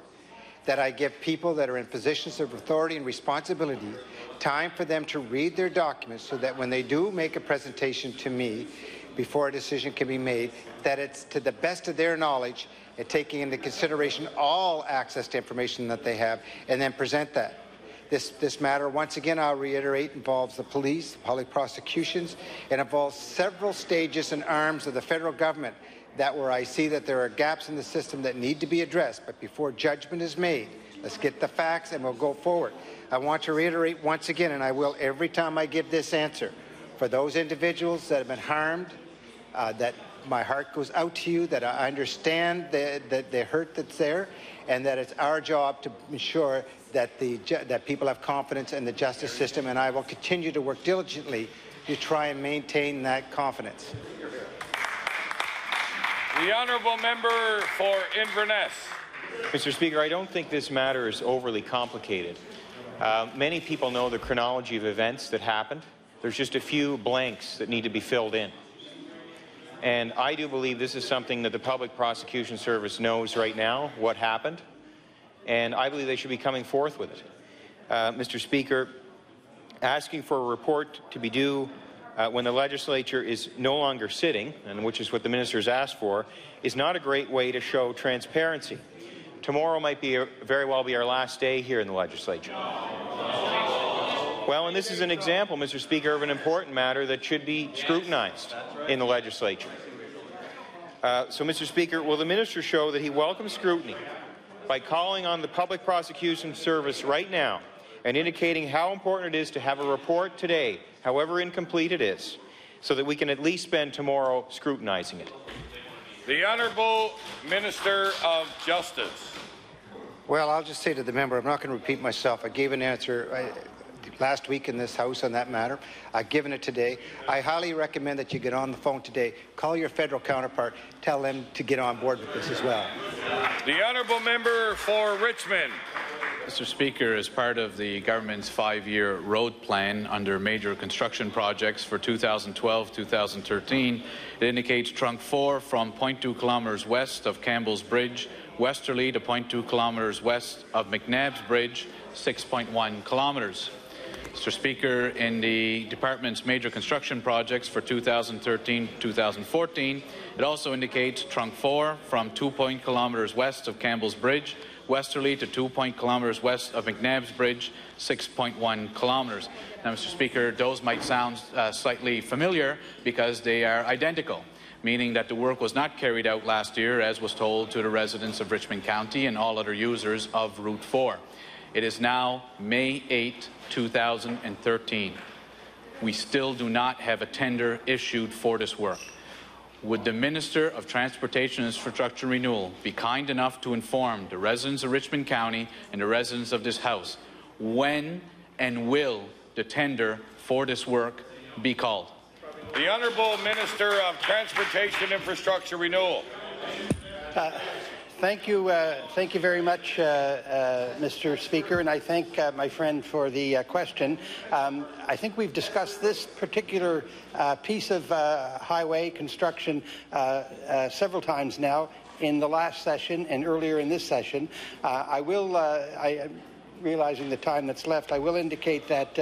Speaker 22: that I give people that are in positions of authority and responsibility time for them to read their documents so that when they do make a presentation to me before a decision can be made, that it's to the best of their knowledge and taking into consideration all access to information that they have, and then present that. This matter, once again, I'll reiterate, involves the police, public prosecutions. It involves several stages and arms of the federal government where I see that there are gaps in the system that need to be addressed. But before judgment is made, let's get the facts and we'll go forward. I want to reiterate once again, and I will every time I give this answer, for those individuals that have been harmed, that my heart goes out to you, that I understand the hurt that's there, and that it's our job to ensure that that people have confidence in the justice system, and I will continue to work diligently to try and maintain that confidence.
Speaker 2: The honourable member for Inverness.
Speaker 1: Mr. Speaker, I don't think this matter is overly complicated. Many people know the chronology of events that happened. There's just a few blanks that need to be filled in. And I do believe this is something that the Public Prosecution Service knows right now, what happened, and I believe they should be coming forth with it. Mr. Speaker, asking for a report to be due when the legislature is no longer sitting, and which is what the minister has asked for, is not a great way to show transparency. Tomorrow might very well be our last day here in the legislature. Well, and this is an example, Mr. Speaker, of an important matter that should be scrutinized in the legislature. So, Mr. Speaker, will the minister show that he welcomes scrutiny by calling on the Public Prosecution Service right now and indicating how important it is to have a report today, however incomplete it is, so that we can at least spend tomorrow scrutinizing it?
Speaker 2: The Honourable Minister of Justice.
Speaker 22: Well, I'll just say to the member, I'm not going to repeat myself. I gave an answer last week in this House on that matter. I've given it today. I highly recommend that you get on the phone today, call your federal counterpart, tell them to get on board with this as well.
Speaker 2: The honourable member for Richmond.
Speaker 19: Mr. Speaker, as part of the government's 5-year road plan under major construction projects for 2012-2013, it indicates trunk 4 from 0.2 kilometres west of Campbell's Bridge, westerly to 0.2 kilometres west of McNabb's Bridge, 6.1 kilometres. Mr. Speaker, in the department's major construction projects for 2013-2014, it also indicates trunk 4 from 2 kilometres west of Campbell's Bridge, westerly to 2 kilometres west of McNabb's Bridge, 6.1 kilometres. Now, Mr. Speaker, those might sound slightly familiar because they are identical, meaning that the work was not carried out last year, as was told to the residents of Richmond County and all other users of Route 4. It is now May 8, 2013. We still do not have a tender issued for this work. Would the Minister of Transportation and Infrastructure Renewal be kind enough to inform the residents of Richmond County and the residents of this House when and will the tender for this work be called?
Speaker 2: The Honourable Minister of Transportation and Infrastructure Renewal.
Speaker 4: Thank you very much, Mr. Speaker, and I thank my friend for the question. I think we've discussed this particular piece of highway construction several times now in the last session and earlier in this session. Realizing the time that's left, I will indicate that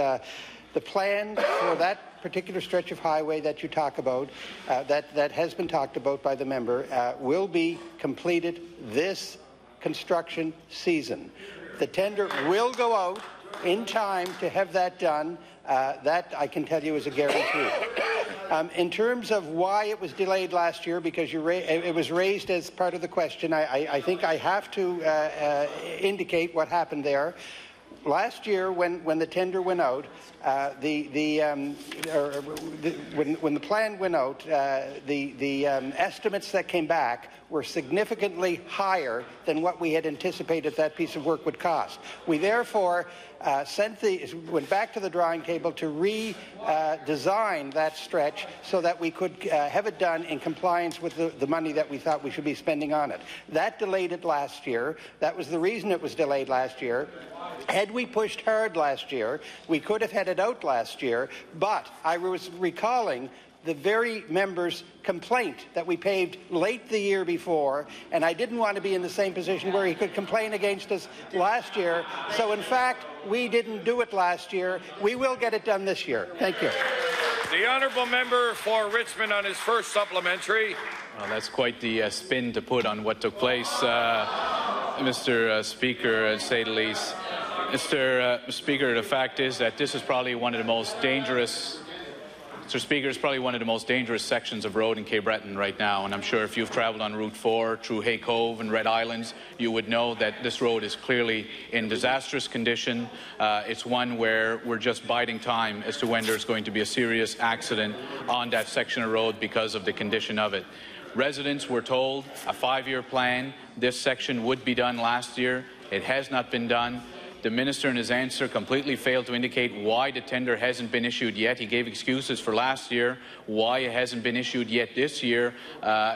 Speaker 4: the plan for that particular stretch of highway that you talk about, that has been talked about by the member, will be completed this construction season. The tender will go out in time to have that done. That I can tell you is a guarantee. In terms of why it was delayed last year, because it was raised as part of the question, I think I have to indicate what happened there. Last year, when the tender went out, when the plan went out, the estimates that came back were significantly higher than what we had anticipated that piece of work would cost. We therefore went back to the drawing table to redesign that stretch so that we could have it done in compliance with the money that we thought we should be spending on it. That delayed it last year. That was the reason it was delayed last year. Had we pushed hard last year, we could have had it out last year, but I was recalling the very member's complaint that we paved late the year before, and I didn't want to be in the same position where he could complain against us last year. So, in fact, we didn't do it last year. We will get it done this year. Thank you.
Speaker 2: The honourable member for Richmond on his first supplementary.
Speaker 19: Well, that's quite the spin to put on what took place, Mr. Speaker, to say the least. Mr. Speaker, the fact is that this is probably one of the most dangerous Mr. Speaker, it's probably one of the most dangerous sections of road in Cape Breton right now, and I'm sure if you've travelled on Route 4 through Hay Cove and Red Islands, you would know that this road is clearly in disastrous condition. It's one where we're just biding time as to when there's going to be a serious accident on that section of road because of the condition of it. Residents were told a 5-year plan. This section would be done last year. It has not been done. The Minister in his answer completely failed to indicate why the tender hasn't been issued yet. He gave excuses for last year. Why it hasn't been issued yet this year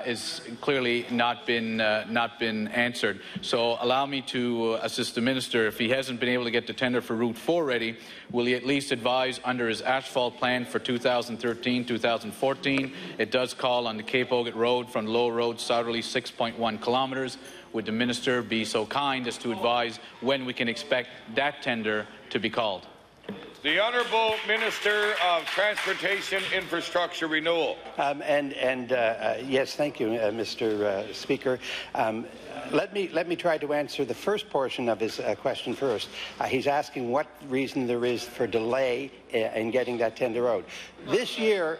Speaker 19: is clearly not been answered. So allow me to assist the Minister. If he hasn't been able to get the tender for Route 4 ready, will he at least advise under his asphalt plan for 2013-2014? It does call on the Cape Ogat Road from Low Road southerly 6.1 kilometres. Would the Minister be so kind as to advise when we can expect that tender to be called?
Speaker 2: The Honourable Minister of Transportation, Infrastructure, Renewal.
Speaker 4: Yes, thank you, Mr. Speaker. Let me try to answer the first portion of his question first. He's asking what reason there is for delay in getting that tender out. This year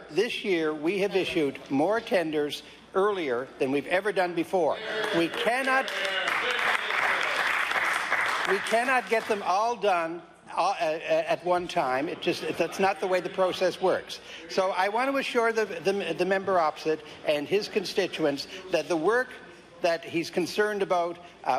Speaker 4: we have issued more tenders earlier than we've ever done before. We cannot get them all done at one time. That's not the way the process works. So I want to assure the member opposite and his constituents that the work that he's concerned about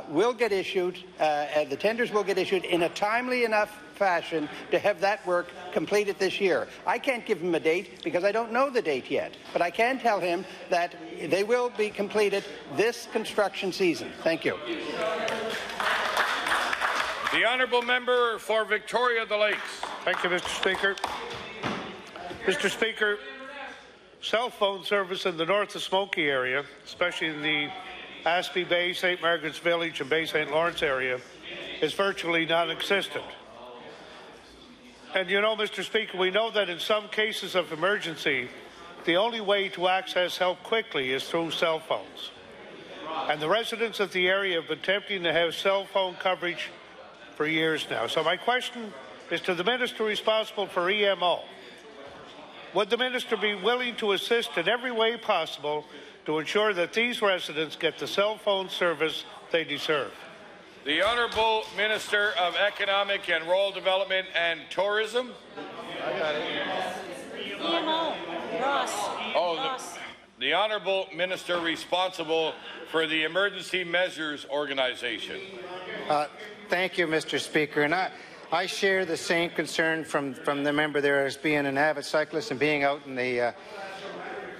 Speaker 4: will get issued, the tenders will get issued in a timely enough fashion to have that work completed this year. I can't give him a date because I don't know the date yet, but I can tell him that they will be completed this construction season. Thank you.
Speaker 2: The Honourable Member for Victoria the Lakes.
Speaker 11: Thank you, Mr. Speaker. Mr. Speaker, cell phone service in the north of Smoky area, especially in the Aspey Bay, St. Margaret's Village and Bay St. Lawrence area, is virtually non-existent. And you know, Mr. Speaker, we know that in some cases of emergency, the only way to access help quickly is through cell phones. And the residents of the area have been attempting to have cell phone coverage for years now. So my question is to the Minister responsible for EMO. Would the Minister be willing to assist in every way possible to ensure that these residents get the cell phone service they deserve?
Speaker 2: The Honourable Minister of Economic and Rural Development and Tourism.
Speaker 7: I got it. EMO. Ross.
Speaker 2: The Honourable Minister responsible for the Emergency Measures Organization.
Speaker 22: Thank you, Mr. Speaker. And I share the same concern from the member there as being an avid cyclist and being out in the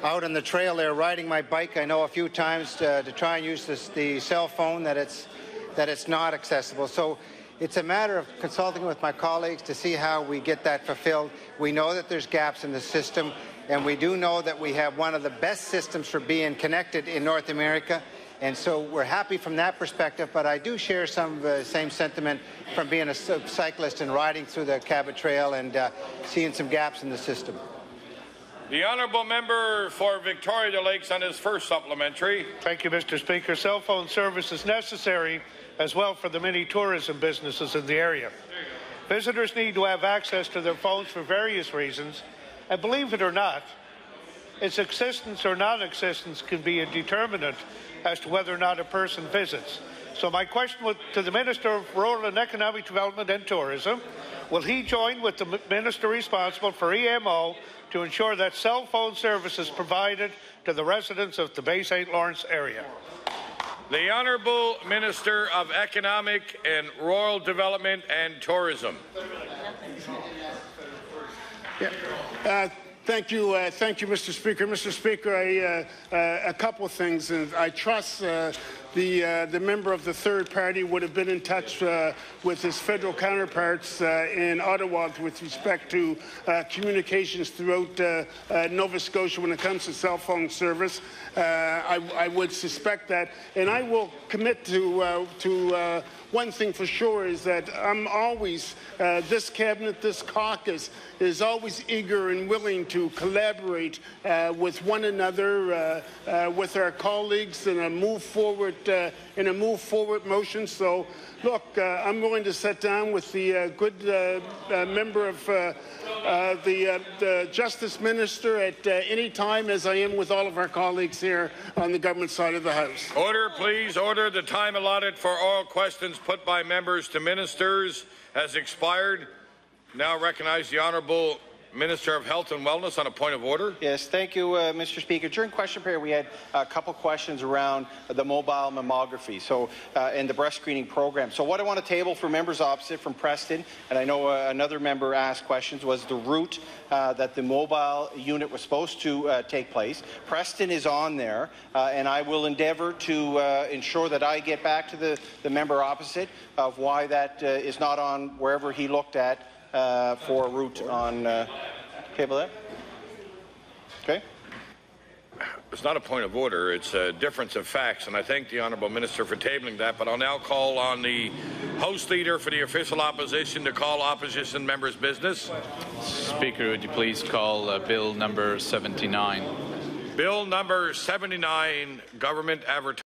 Speaker 22: on the trail there riding my bike. I know a few times to try and use the cell phone that it's not accessible. So it's a matter of consulting with my colleagues to see how we get that fulfilled. We know that there's gaps in the system, and we do know that we have one of the best systems for being connected in North America. And so we're happy from that perspective, but I do share some of the same sentiment from being a cyclist and riding through the Cabot Trail and seeing some gaps in the system.
Speaker 2: The Honourable Member for Victoria the Lakes on his first supplementary.
Speaker 11: Thank you, Mr. Speaker. Cell phone service is necessary as well for the many tourism businesses in the area. Visitors need to have access to their phones for various reasons, and believe it or not, its existence or non-existence can be a determinant as to whether or not a person visits. So my question to the Minister of Rural and Economic Development and Tourism, will he join with the Minister responsible for EMO to ensure that cell phone service is provided to the residents of the Bay St. Lawrence area.
Speaker 2: The Honourable Minister of Economic and Rural Development and Tourism.
Speaker 13: Thank you, Mr. Speaker. Mr. Speaker, a couple of things. And I trust the member of the third party would have been in touch with his federal counterparts in Ottawa with respect to communications throughout Nova Scotia when it comes to cell phone service. I would suspect that, and I will commit to one thing for sure is that I'm always, this cabinet, this caucus, is always eager and willing to collaborate with one another, with our colleagues in a move forward motion. So, look, I'm going to sit down with the good member of the Justice Minister at any time, as I am with all of our colleagues here on the government side of the House.
Speaker 2: Order, please. Order. The time allotted for oral questions put by members to ministers has expired. Now recognize the Honourable Minister of Health and Wellness on a point of order.
Speaker 10: Yes, thank you, Mr. Speaker. During question period, we had a couple questions around the mobile mammography, and the breast screening program. So what I want to table for members opposite from Preston, and I know another member asked questions, was the route that the mobile unit was supposed to take place. Preston is on there, and I will endeavour to ensure that I get back to the member opposite of why that is not on wherever he looked at for a route on cable there. Okay.
Speaker 2: It's not a point of order. It's a difference of facts, and I thank the Honourable Minister for tabling that. But I'll now call on the House Leader for the official opposition to call opposition members' business.
Speaker 19: Speaker, would you please call Bill number 79?
Speaker 2: Bill number 79, Government Advertising.